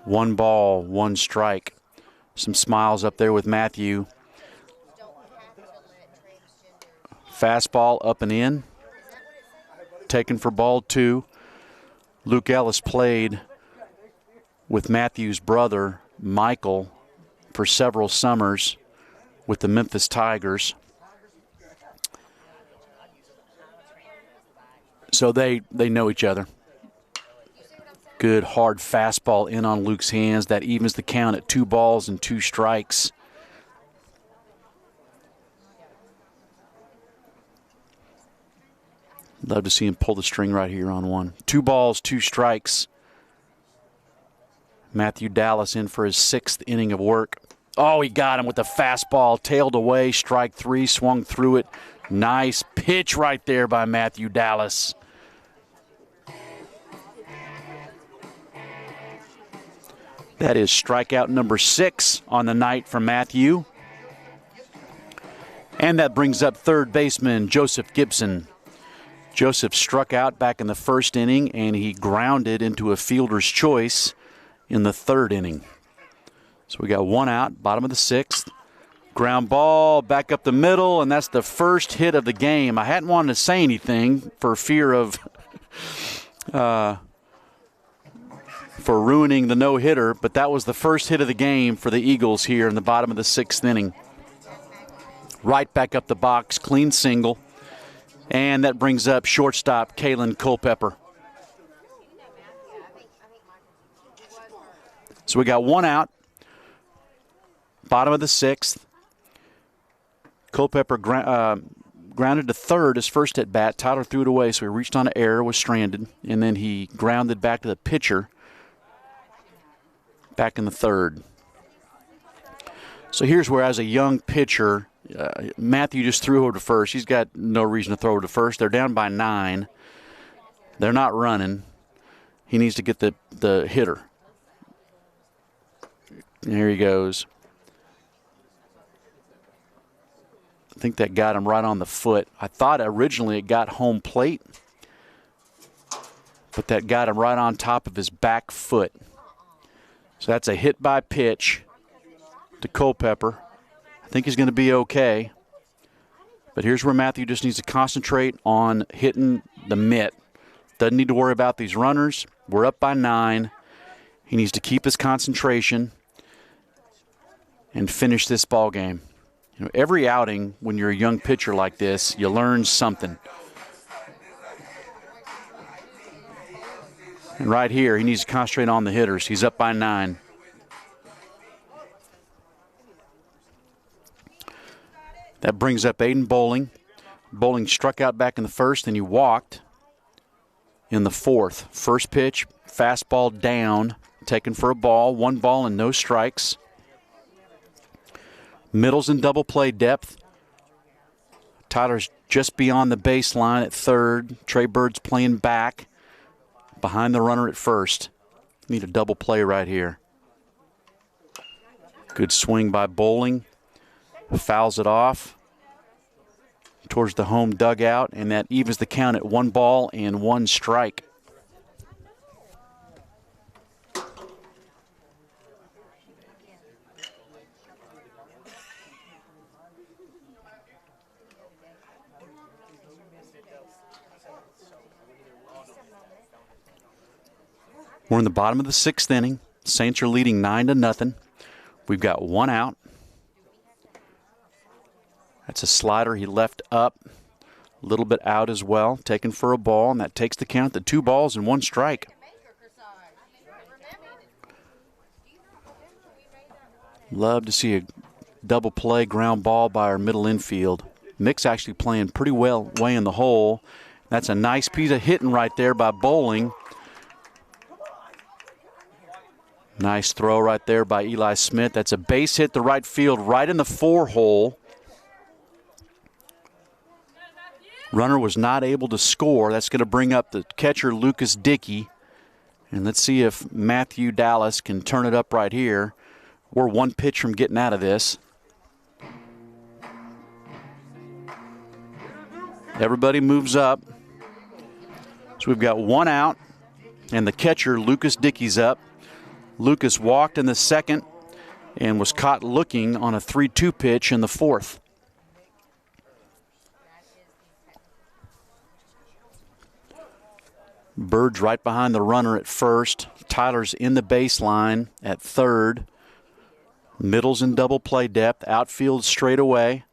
1 ball, 1 strike. Some smiles up there with Matthew. Fastball up and in. Taken for ball 2. Luke Ellis played with Matthew's brother, Michael, for several summers with the Memphis Tigers. So they know each other. Good hard fastball in on Luke's hands. That evens the count at 2 balls and 2 strikes. Love to see him pull the string right here on 1. 2 balls, 2 strikes. Matthew Dallas in for his 6th inning of work. Oh, he got him with the fastball. Tailed away, strike 3, swung through it. Nice pitch right there by Matthew Dallas. That is strikeout number 6 on the night from Matthew. And that brings up third baseman Joseph Gibson. Joseph struck out back in the 1st inning, and he grounded into a fielder's choice in the 3rd inning. So we got 1 out, bottom of the 6th. Ground ball back up the middle, and that's the first hit of the game. I hadn't wanted to say anything for fear of for ruining the no-hitter, but that was the first hit of the game for the Eagles here in the bottom of the 6th inning. Right back up the box, clean single, and that brings up shortstop Kalyn Culpepper. So we got one out, bottom of the 6th. Culpepper grounded to third his first at bat. Tyler threw it away, so he reached on an error, was stranded, and then he grounded back to the pitcher back in the 3rd. So here's where, as a young pitcher, Matthew just threw over to first. He's got no reason to throw over to first. They're down by 9. They're not running. He needs to get the hitter. There he goes. I think that got him right on the foot. I thought originally it got home plate, but that got him right on top of his back foot. So that's a hit by pitch to Culpepper. I think he's going to be okay. But here's where Matthew just needs to concentrate on hitting the mitt. Doesn't need to worry about these runners. We're up by 9. He needs to keep his concentration and finish this ball game. You know, every outing when you're a young pitcher like this, you learn something. And right here, he needs to concentrate on the hitters. He's up by 9. That brings up Aiden Bowling. Bowling struck out back in the 1st, and he walked in the 4th. First pitch, fastball down, taken for a ball. 1 ball and no strikes. Middle's in double play depth. Tyler's just beyond the baseline at 3rd. Trey Bird's playing back behind the runner at 1st. Need a double play right here. Good swing by Bowling. Fouls it off towards the home dugout, and that evens the count at 1 ball and 1 strike. We're in the bottom of the 6th inning. Saints are leading 9-0. We've got 1 out. That's a slider he left up. A little bit out as well. Taken for a ball, and that takes the count to 2 balls and 1 strike. Love to see a double play ground ball by our middle infield. Mick's actually playing pretty well way in the hole. That's a nice piece of hitting right there by Bowling. Nice throw right there by Eli Smith. That's a base hit to right field, right in the 4 hole. Runner was not able to score. That's going to bring up the catcher, Lucas Dickey. And let's see if Matthew Dallas can turn it up right here. We're 1 pitch from getting out of this. Everybody moves up. So we've got 1 out, and the catcher, Lucas Dickey's up. Lucas walked in the 2nd and was caught looking on a 3-2 pitch in the 4th. Bird's right behind the runner at 1st. Tyler's in the baseline at 3rd. Middle's in double play depth. Outfield straight away.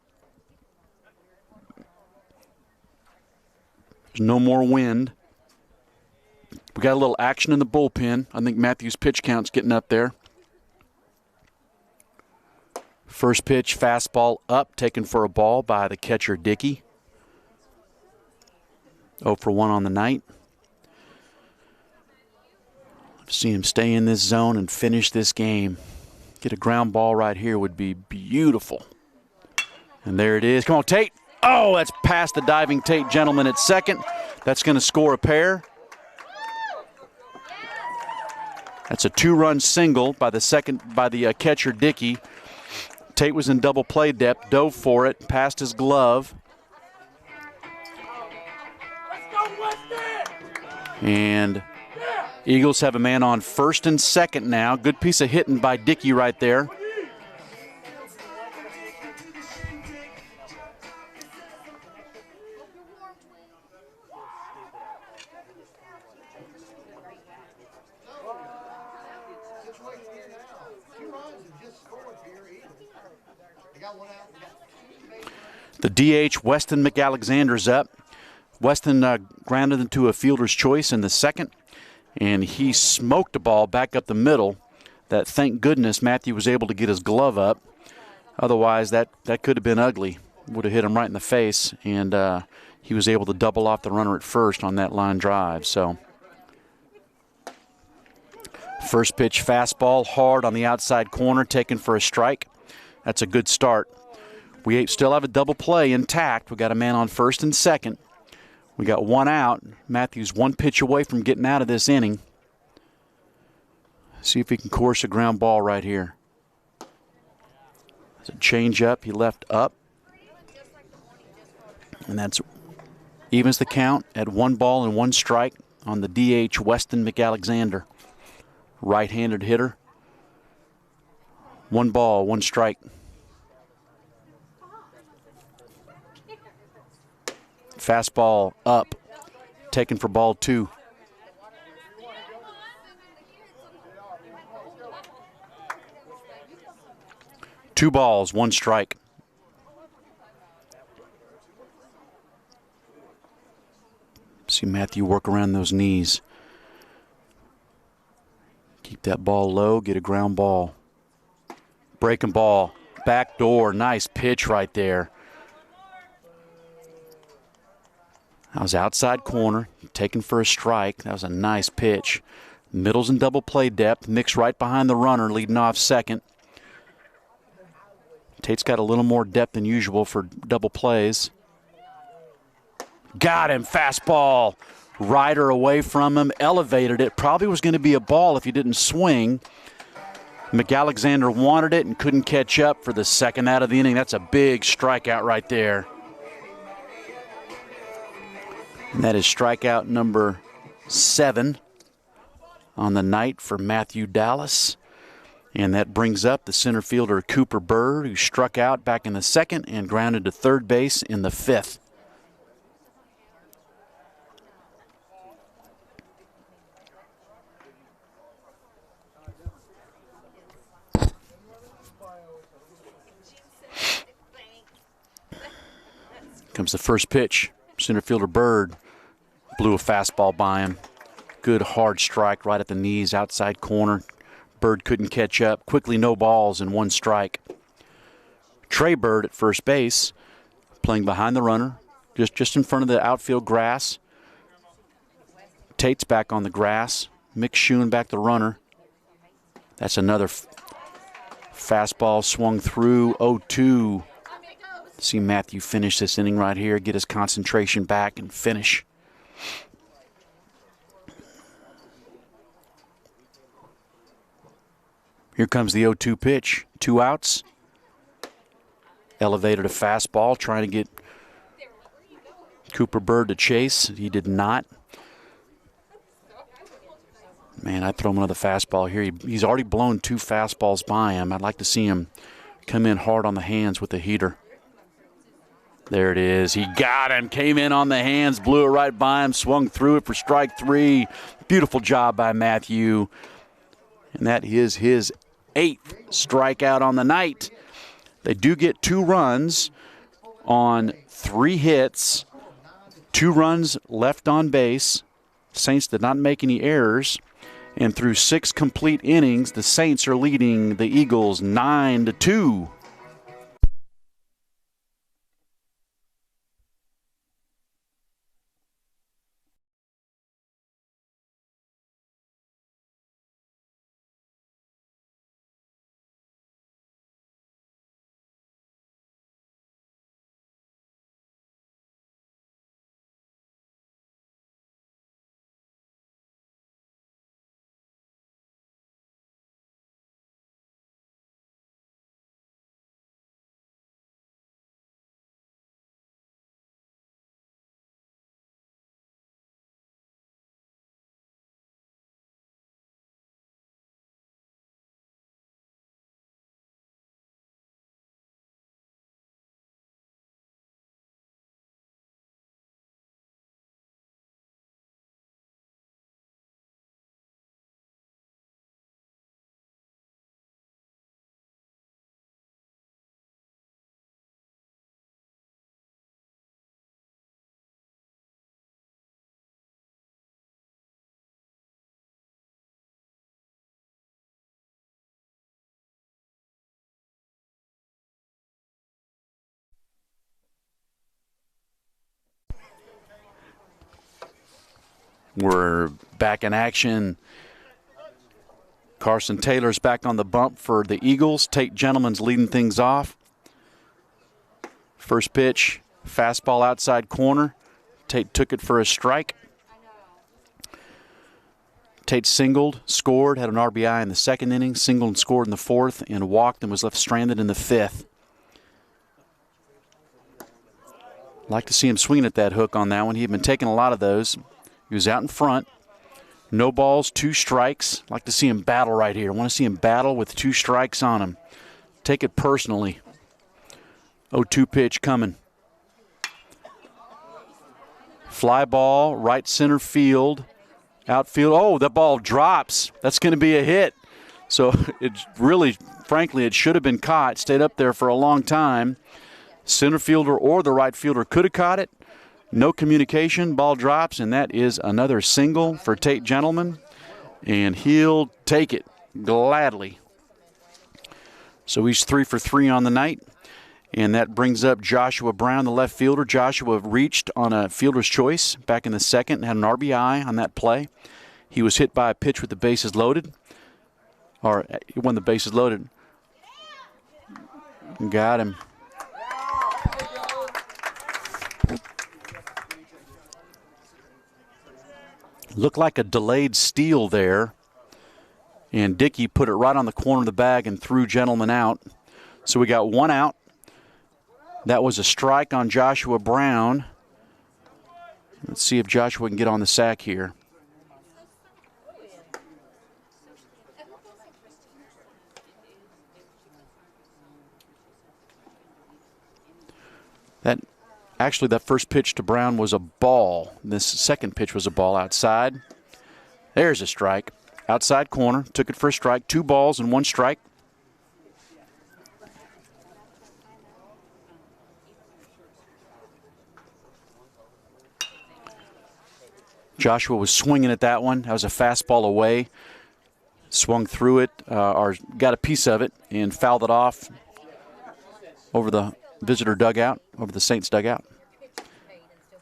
There's no more wind. We got a little action in the bullpen. I think Matthew's pitch count's getting up there. First pitch, fastball up, taken for a ball by the catcher, Dickey. 0 for 1 on the night. I've seen him stay in this zone and finish this game. Get a ground ball right here would be beautiful. And there it is. Come on, Tate. Oh, that's past the diving Tate gentleman at 2nd. That's going to score a pair. That's a 2-run single by the catcher, Dickey. Tate was in double play depth, dove for it, passed his glove. And Eagles have a man on 1st and 2nd now. Good piece of hitting by Dickey right there. got one out. We got two base runners. The DH, Weston McAlexander's up. Weston grounded into a fielder's choice in the second, and he smoked the ball back up the middle. That, thank goodness, Matthew was able to get his glove up. Otherwise, that could have been ugly. Would have hit him right in the face, and he was able to double off the runner at first on that line drive. So, first pitch fastball, hard on the outside corner, taken for a strike. That's a good start. We still have a double play intact. We got a man on first and second. We got one out. Matthew's one pitch away from getting out of this inning. See if he can course a ground ball right here. It's a change up. He left up. And that's evens the count at 1-1 strike on the DH, Weston McAlexander. Right-handed hitter. 1 strike. Fastball up, taken for ball 2. Two balls, 1 strike. See Matthew work around those knees. Keep that ball low, get a ground ball. Breaking ball, back door, nice pitch right there. That was outside corner, taken for a strike. That was a nice pitch. Middle's in double play depth, mixed right behind the runner, leading off second. Tate's got a little more depth than usual for double plays. Got him, fastball. Rider away from him, elevated it. Probably was going to be a ball if he didn't swing. McAlexander wanted it and couldn't catch up for the second out of the inning. That's a big strikeout right there. And that is strikeout number 7 on the night for Matthew Dallas. And that brings up the center fielder Cooper Bird, who struck out back in the second and grounded to third base in the 5th. Comes the first pitch. Center fielder Bird blew a fastball by him. Good hard strike right at the knees, outside corner. Bird couldn't catch up. Quickly, no balls and 1 strike. Trey Bird at first base, playing behind the runner, just in front of the outfield grass. Tate's back on the grass. Mick Schoen back the runner. That's another fastball swung through. 0-2. See Matthew finish this inning right here, get his concentration back and finish. Here comes the 0-2 pitch. 2 outs. Elevated a fastball, trying to get Cooper Bird to chase. He did not. Man, I'd throw him another fastball here. He's already blown 2 fastballs by him. I'd like to see him come in hard on the hands with the heater. There it is. He got him. Came in on the hands, blew it right by him, swung through it for strike 3. Beautiful job by Matthew. And that is his 8th strikeout on the night. They do get 2 runs on 3 hits, 2 runs left on base. Saints did not make any errors. And through 6 complete innings, the Saints are leading the Eagles 9-2. We're back in action. Carson Taylor's back on the bump for the Eagles. Tate Gentleman's leading things off. First pitch, fastball outside corner. Tate took it for a strike. Tate singled, scored, had an RBI in the second inning, singled and scored in the fourth, and walked and was left stranded in the fifth. Like to see him swing at that hook on that one. He had been taking a lot of those. He was out in front. No balls, 2 strikes. Like to see him battle right here. I want to see him battle with 2 strikes on him. Take it personally. 0-2 pitch coming. Fly ball, right center field. Outfield. Oh, the ball drops. That's going to be a hit. So it really, frankly, it should have been caught. Stayed up there for a long time. Center fielder or the right fielder could have caught it. No communication. Ball drops, and that is another single for Tate Gentleman. And he'll take it gladly. So he's 3 for 3 on the night. And that brings up Joshua Brown, the left fielder. Joshua reached on a fielder's choice back in the second and had an RBI on that play. He was hit by a pitch with the bases loaded. Or when the bases loaded. Got him. Looked like a delayed steal there. And Dickey put it right on the corner of the bag and threw Gentleman out. So we got 1 out. That was a strike on Joshua Brown. Let's see if Joshua can get on the sack here. Actually, that first pitch to Brown was a ball. This second pitch was a ball outside. There's a strike. Outside corner. Took it for a strike. 2 balls and 1 strike. Joshua was swinging at that one. That was a fastball away. Swung through it, or got a piece of it, and fouled it off over the visitor dugout, over the Saints dugout.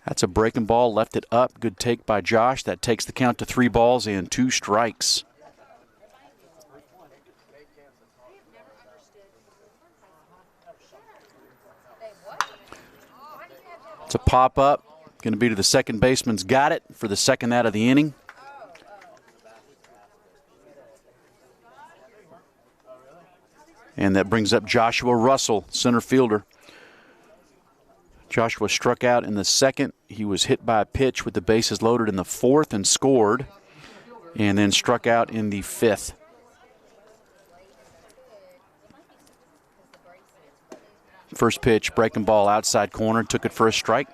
That's a breaking ball, left it up. Good take by Josh. That takes the count to 3 balls and 2 strikes. It's a pop-up. Going to be to the second baseman's got it for the second out of the inning. And that brings up Joshua Russell, center fielder. Joshua struck out in the second. He was hit by a pitch with the bases loaded in the fourth and scored. And then struck out in the fifth. First pitch, breaking ball outside corner, took it for a strike.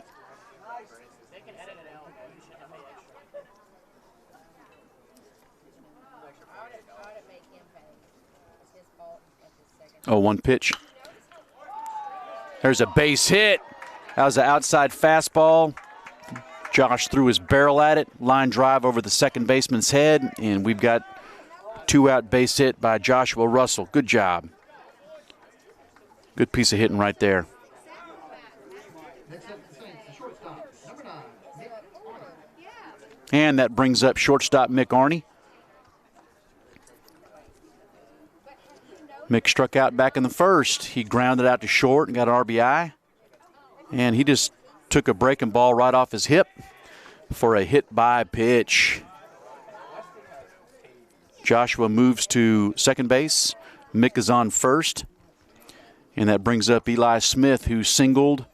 Oh, 1 pitch. There's a base hit. That was an outside fastball. Josh threw his barrel at it. Line drive over the second baseman's head. And we've got 2-out base hit by Joshua Russell. Good job. Good piece of hitting right there. And that brings up shortstop Mick Arney. Mick struck out back in the first. He grounded out to short and got an RBI. And he just took a breaking ball right off his hip for a hit by pitch. Joshua moves to second base. Mick is on first. And that brings up Eli Smith, who singled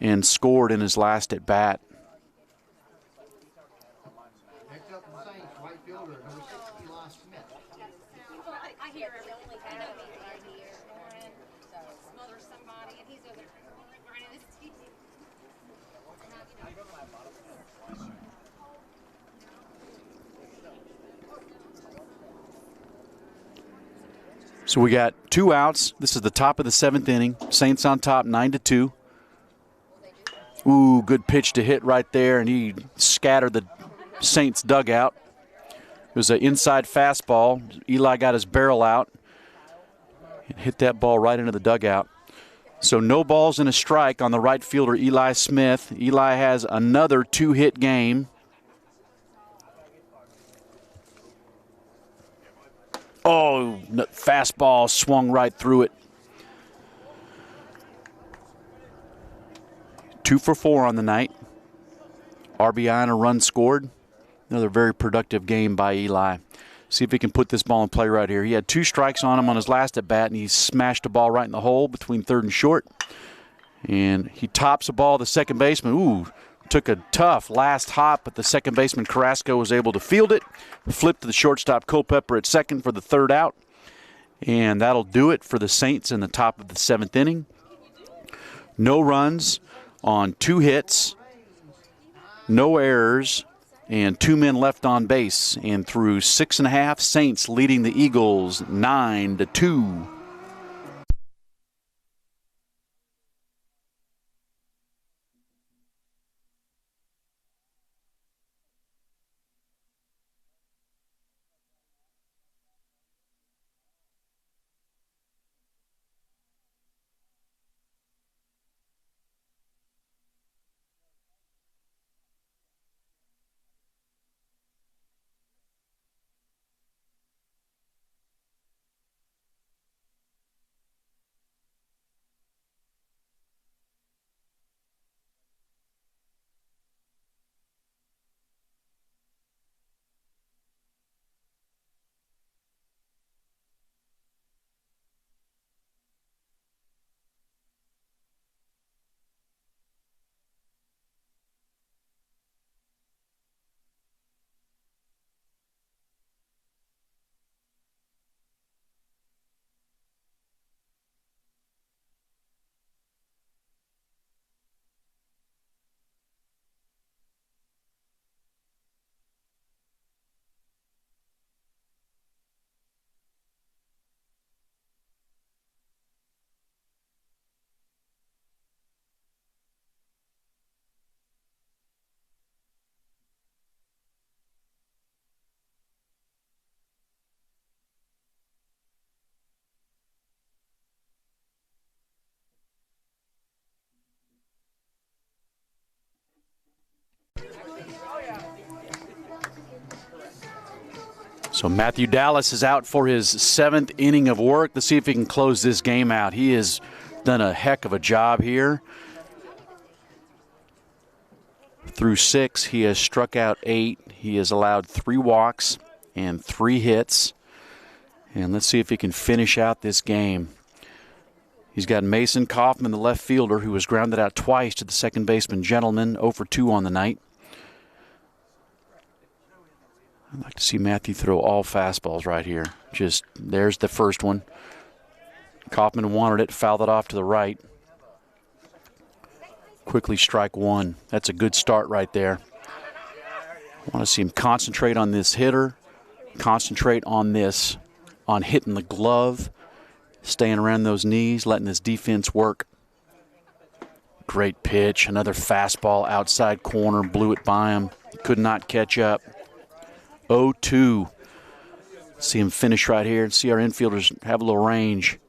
and scored in his last at bat. Next up the Saints, right fielder, number 6, Eli Smith. I hear everything. I know he's right here. Smother somebody, and he's over there grinding his teeth. So we got 2 outs. This is the top of the 7th inning. Saints on top, 9-2. Ooh, good pitch to hit right there, and he scattered the Saints dugout. It was an inside fastball. Eli got his barrel out and hit that ball right into the dugout. So no balls and a strike on the right fielder, Eli Smith. Eli has another 2-hit game. Oh, fastball swung right through it. 2 for 4 on the night. RBI and a run scored. Another very productive game by Eli. See if he can put this ball in play right here. He had 2 strikes on him on his last at bat, and he smashed the ball right in the hole between third and short. And he tops the ball to second baseman. Ooh, took a tough last hop, but the second baseman Carrasco was able to field it. Flipped to the shortstop Culpepper at second for the 3rd out. And that'll do it for the Saints in the top of the 7th inning. No runs on 2 hits, no errors, and 2 men left on base. And through 6.5, Saints leading the Eagles 9-2. So Matthew Dallas is out for his 7th inning of work. Let's see if he can close this game out. He has done a heck of a job here. Through 6, he has struck out 8. He has allowed 3 walks and 3 hits. And let's see if he can finish out this game. He's got Mason Kaufman, the left fielder, who was grounded out twice to the second baseman Gentleman, 0 for 2 on the night. I'd like to see Matthew throw all fastballs right here. Just, there's the first one. Kaufman wanted it, fouled it off to the right. Quickly strike 1. That's a good start right there. I want to see him concentrate on this hitter, concentrate on this, on hitting the glove, staying around those knees, letting this defense work. Great pitch, another fastball outside corner, blew it by him, could not catch up. 0-2. See him finish right here and see our infielders have a little range.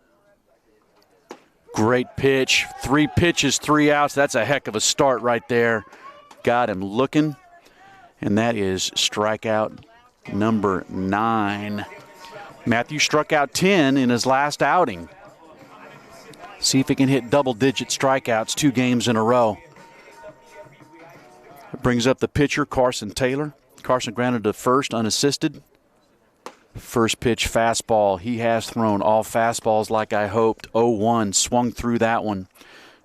Great pitch. 3 pitches, 3 outs. That's a heck of a start right there. Got him looking. And that is strikeout number 9. Matthew struck out 10 in his last outing. See if he can hit double-digit strikeouts 2 games in a row. It brings up the pitcher, Carson Taylor. Carson grounded to first unassisted. First pitch fastball. He has thrown all fastballs like I hoped. 0-1. Swung through that one.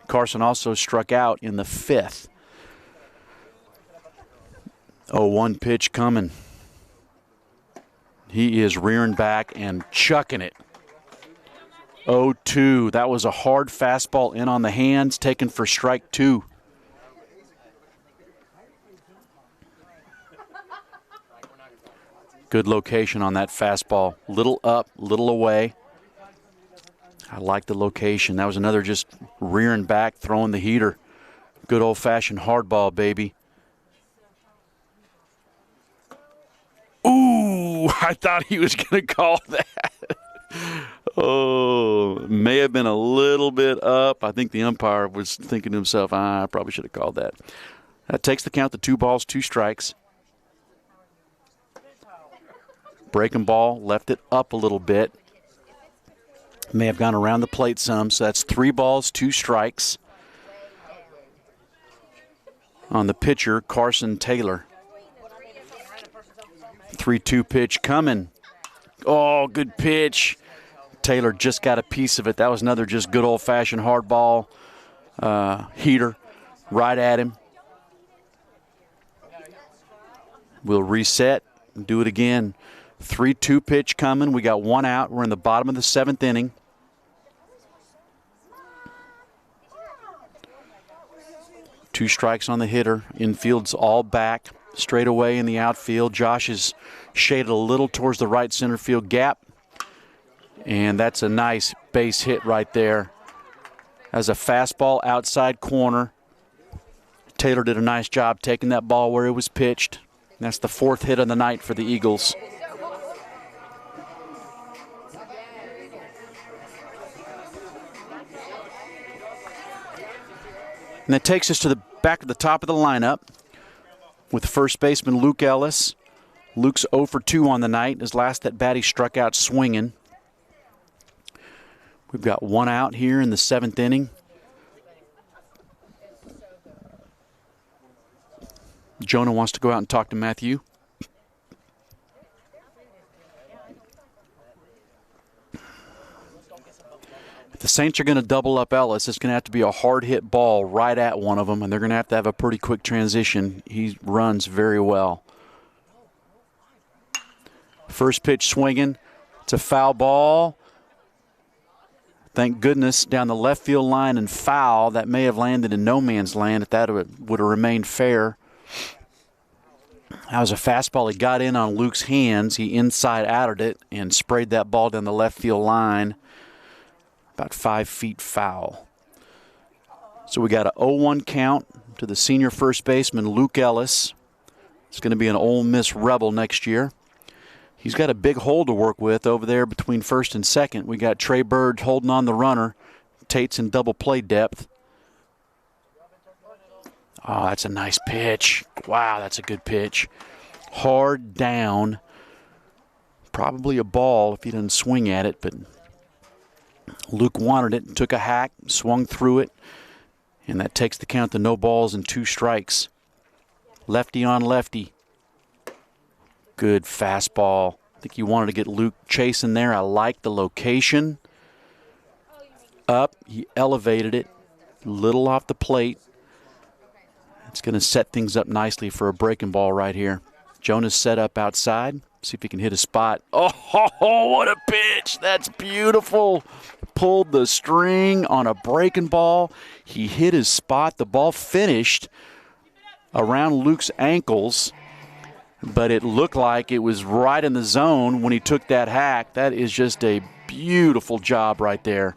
Carson also struck out in the 5th. 0-1 pitch coming. He is rearing back and chucking it. 0-2. That was a hard fastball in on the hands, taken for strike 2. Good location on that fastball. Little up, little away. I like the location. That was another just rearing back, throwing the heater. Good old-fashioned hardball, baby. Ooh, I thought he was going to call that. Oh, may have been a little bit up. I think the umpire was thinking to himself, I probably should have called that. That takes the count to 2 balls, 2 strikes. Breaking ball, left it up a little bit. May have gone around the plate some, so that's 3 balls, 2 strikes. On the pitcher, Carson Taylor. 3-2 pitch coming. Oh, good pitch. Taylor just got a piece of it. That was another just good old-fashioned hard ball heater right at him. We'll reset and do it again. 3-2 pitch coming. We got 1 out. We're in the bottom of the 7th inning. Two strikes on the hitter. Infield's all back. Straight away in the outfield. Josh is shaded a little towards the right center field gap. And that's a nice base hit right there. As a fastball outside corner. Taylor did a nice job taking that ball where it was pitched. And that's the 4th hit of the night for the Eagles. And that takes us to the back of the top of the lineup with first baseman Luke Ellis. Luke's 0 for 2 on the night. His last at bat he struck out swinging. We've got 1 out here in the 7th inning. Jonah wants to go out and talk to Matthew. If the Saints are going to double up Ellis, it's going to have to be a hard hit ball right at one of them, and they're going to have a pretty quick transition. He runs very well. First pitch swinging. It's a foul ball. Thank goodness, down the left field line and foul. That may have landed in no man's land if that would have remained fair. That was a fastball. He got in on Luke's hands. He inside-outed it and sprayed that ball down the left field line. About 5 feet foul. So we got an 0-1 count to the senior first baseman, Luke Ellis. It's going to be an Ole Miss Rebel next year. He's got a big hole to work with over there between first and second. We got Trey Bird holding on the runner. Tate's in double play depth. Oh, that's a nice pitch. Wow, that's a good pitch. Hard down. Probably a ball if he doesn't swing at it, but Luke wanted it and took a hack, swung through it, and that takes the count to no balls and 2 strikes. Lefty on lefty. Good fastball. I think you wanted to get Luke chasing there. I like the location. Up, he elevated it, little off the plate. It's going to set things up nicely for a breaking ball right here. Jonah's set up outside. See if he can hit a spot. Oh, what a pitch. That's beautiful. Pulled the string on a breaking ball. He hit his spot. The ball finished around Luke's ankles, but it looked like it was right in the zone when he took that hack. That is just a beautiful job right there.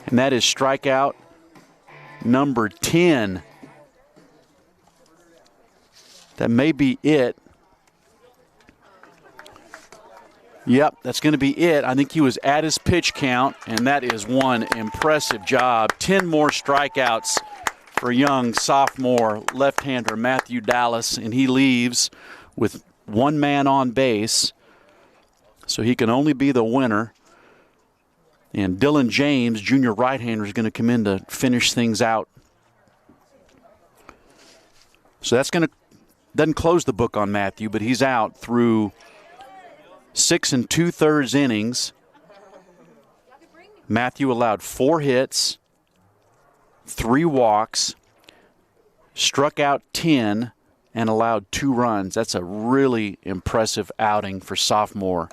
And that is strikeout number 10. That may be it. Yep, that's going to be it. I think he was at his pitch count, and that is one impressive job. 10 more strikeouts for young sophomore left-hander Matthew Dallas, and he leaves with 1 man on base, so he can only be the winner. And Dylan James, junior right-hander, is going to come in to finish things out. So that's going to doesn't close the book on Matthew, but he's out through 6 2/3 innings. Matthew allowed 4 hits, 3 walks, struck out 10, and allowed 2 runs. That's a really impressive outing for sophomore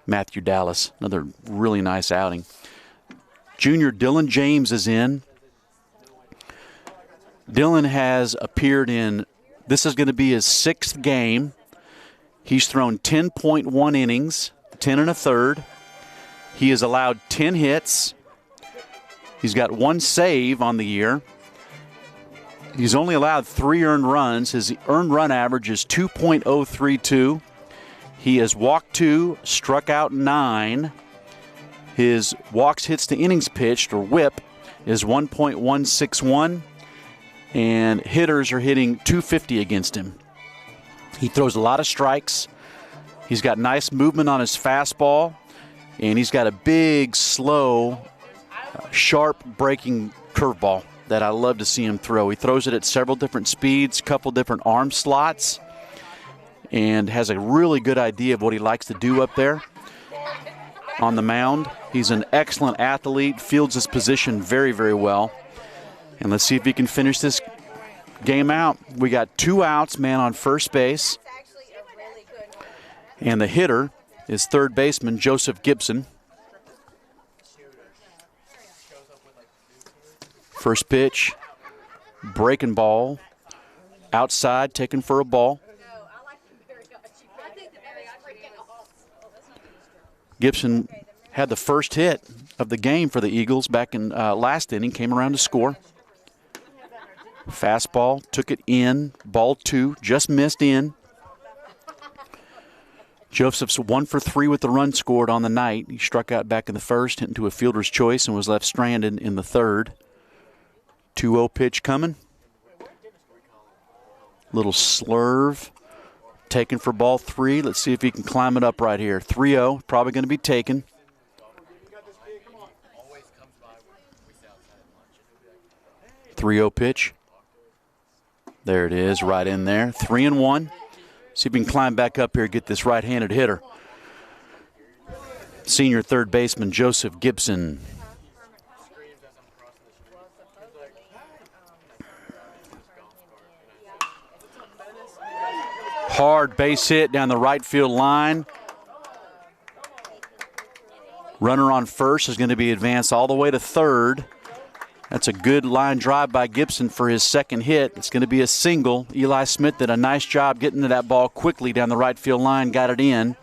Matthew Dallas. Another really nice outing. Junior Dylan James is in. Dylan has appeared in, this is going to be his 6th game. He's thrown 10.1 innings, 10 1/3. He has allowed 10 hits. He's got 1 save on the year. He's only allowed 3 earned runs. His earned run average is 2.032. He has walked 2, struck out 9. His walks hits to innings pitched, or whip, is 1.161. And hitters are hitting 250 against him. He throws a lot of strikes. He's got nice movement on his fastball, and he's got a big, slow, sharp breaking curveball that I love to see him throw. He throws it at several different speeds, couple different arm slots, and has a really good idea of what he likes to do up there on the mound. He's an excellent athlete, fields his position very, very well. And let's see if he can finish this game out. We got 2 outs, man on first base. And the hitter is third baseman Joseph Gibson. First pitch, breaking ball, outside, taken for a ball. Gibson had the first hit of the game for the Eagles back in last inning, came around to score. Fastball, took it in, ball 2, just missed in. Joseph's 1 for 3 with the run scored on the night. He struck out back in the first, hit into a fielder's choice, and was left stranded in the third. 2-0 pitch coming. Little slurve. Taken for ball 3. Let's see if he can climb it up right here. 3-0, probably going to be taken. 3-0 pitch. There it is, right in there. 3-1. See if we can climb back up here and get this right-handed hitter. Senior third baseman Joseph Gibson. Hard base hit down the right field line. Runner on first is going to be advanced all the way to third. That's a good line drive by Gibson for his second hit. It's going to be a single. Eli Smith did a nice job getting to that ball quickly down the right field line, got it in.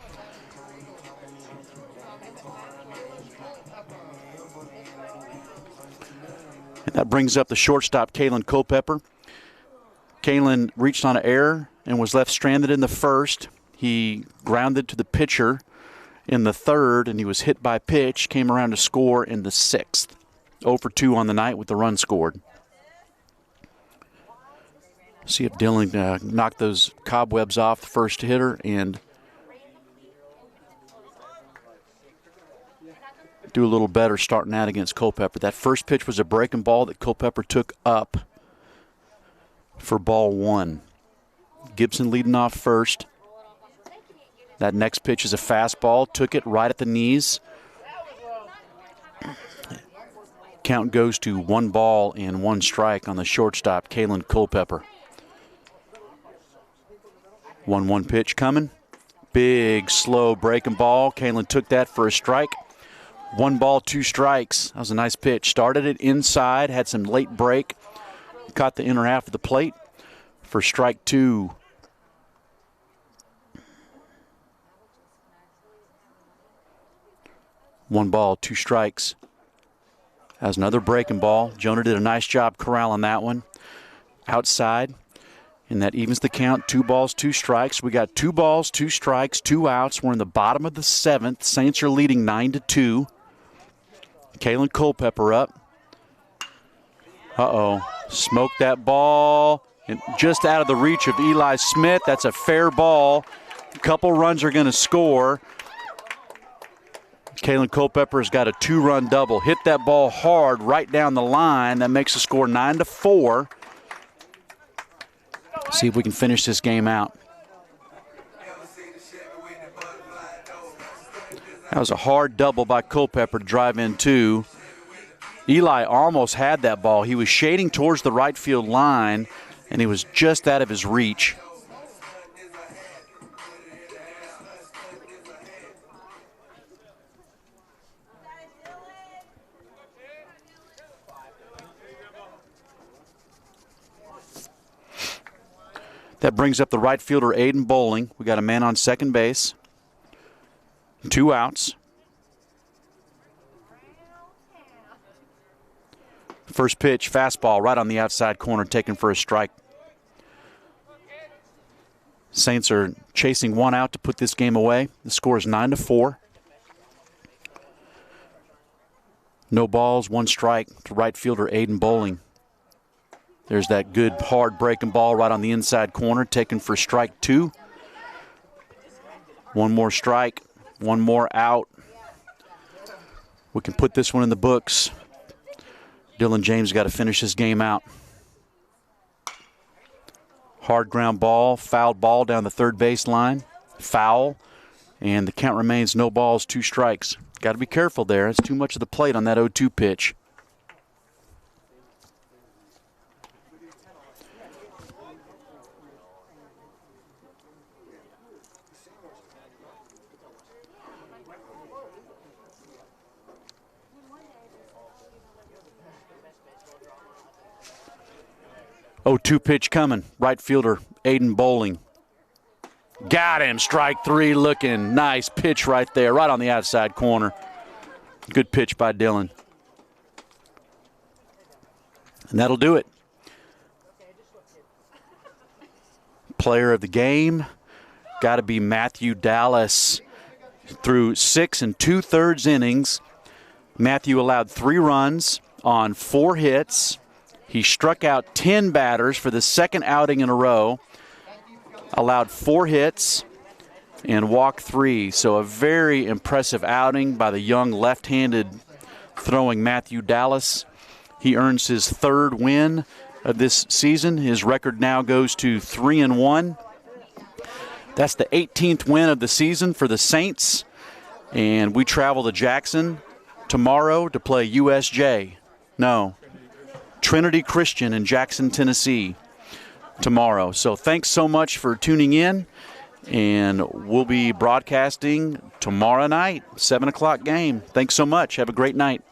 And that brings up the shortstop, Kalyn Culpepper. Kalyn reached on an error and was left stranded in the first. He grounded to the pitcher in the third, and he was hit by pitch, came around to score in the sixth. 0 for 2 on the night with the run scored. See if Dylan knocked those cobwebs off the first hitter and do a little better starting out against Culpepper. That first pitch was a breaking ball that Culpepper took up for ball 1. Gibson leading off first. That next pitch is a fastball, took it right at the knees. Count goes to 1 ball and 1 strike on the shortstop, Kalyn Culpepper. 1-1 pitch coming. Big, slow breaking ball. Kalyn took that for a strike. 1 ball, 2 strikes. That was a nice pitch. Started it inside, had some late break. Caught the inner half of the plate for strike 2. One ball, 2 strikes. That was another breaking ball. Jonah did a nice job corralling that one. Outside. And that evens the count. 2 balls, 2 strikes. We got 2 balls, 2 strikes, 2 outs. We're in the bottom of the 7th. Saints are leading 9-2. Kalyn Culpepper up. Uh-oh. Smoked that ball. And just out of the reach of Eli Smith. That's a fair ball. A couple runs are going to score. Kalyn Culpepper's got a 2-run double. Hit that ball hard right down the line. That makes the score 9-4. See if we can finish this game out. That was a hard double by Culpepper to drive in 2. Eli almost had that ball. He was shading towards the right field line, and he was just out of his reach. That brings up the right fielder, Aiden Bowling. We got a man on second base. 2 outs. First pitch, fastball right on the outside corner, taken for a strike. Saints are chasing 1 out to put this game away. The score is 9-4. No balls, 1 strike to right fielder Aiden Bowling. There's that good hard breaking ball right on the inside corner, taken for strike 2. One more strike, one more out. We can put this one in the books. Dylan James got to finish this game out. Hard ground ball, fouled ball down the third base line. Foul, and the count remains no balls, 2 strikes. Got to be careful there. It's too much of the plate on that 0-2 pitch. Oh, 2 pitch coming. Right fielder, Aiden Bowling. Got him. Strike 3 looking. Nice pitch right there, right on the outside corner. Good pitch by Dylan. And that'll do it. Player of the game, got to be Matthew Dallas. Through 6 2/3 innings, Matthew allowed 3 runs on 4 hits. He struck out 10 batters for the second outing in a row, allowed 4 hits, and walked 3. So a very impressive outing by the young left-handed throwing Matthew Dallas. He earns his 3rd win of this season. His record now goes to 3-1. That's the 18th win of the season for the Saints. And we travel to Jackson tomorrow to play Trinity Christian in Jackson, Tennessee tomorrow. So thanks so much for tuning in, and we'll be broadcasting tomorrow night, 7 o'clock game. Thanks so much. Have a great night.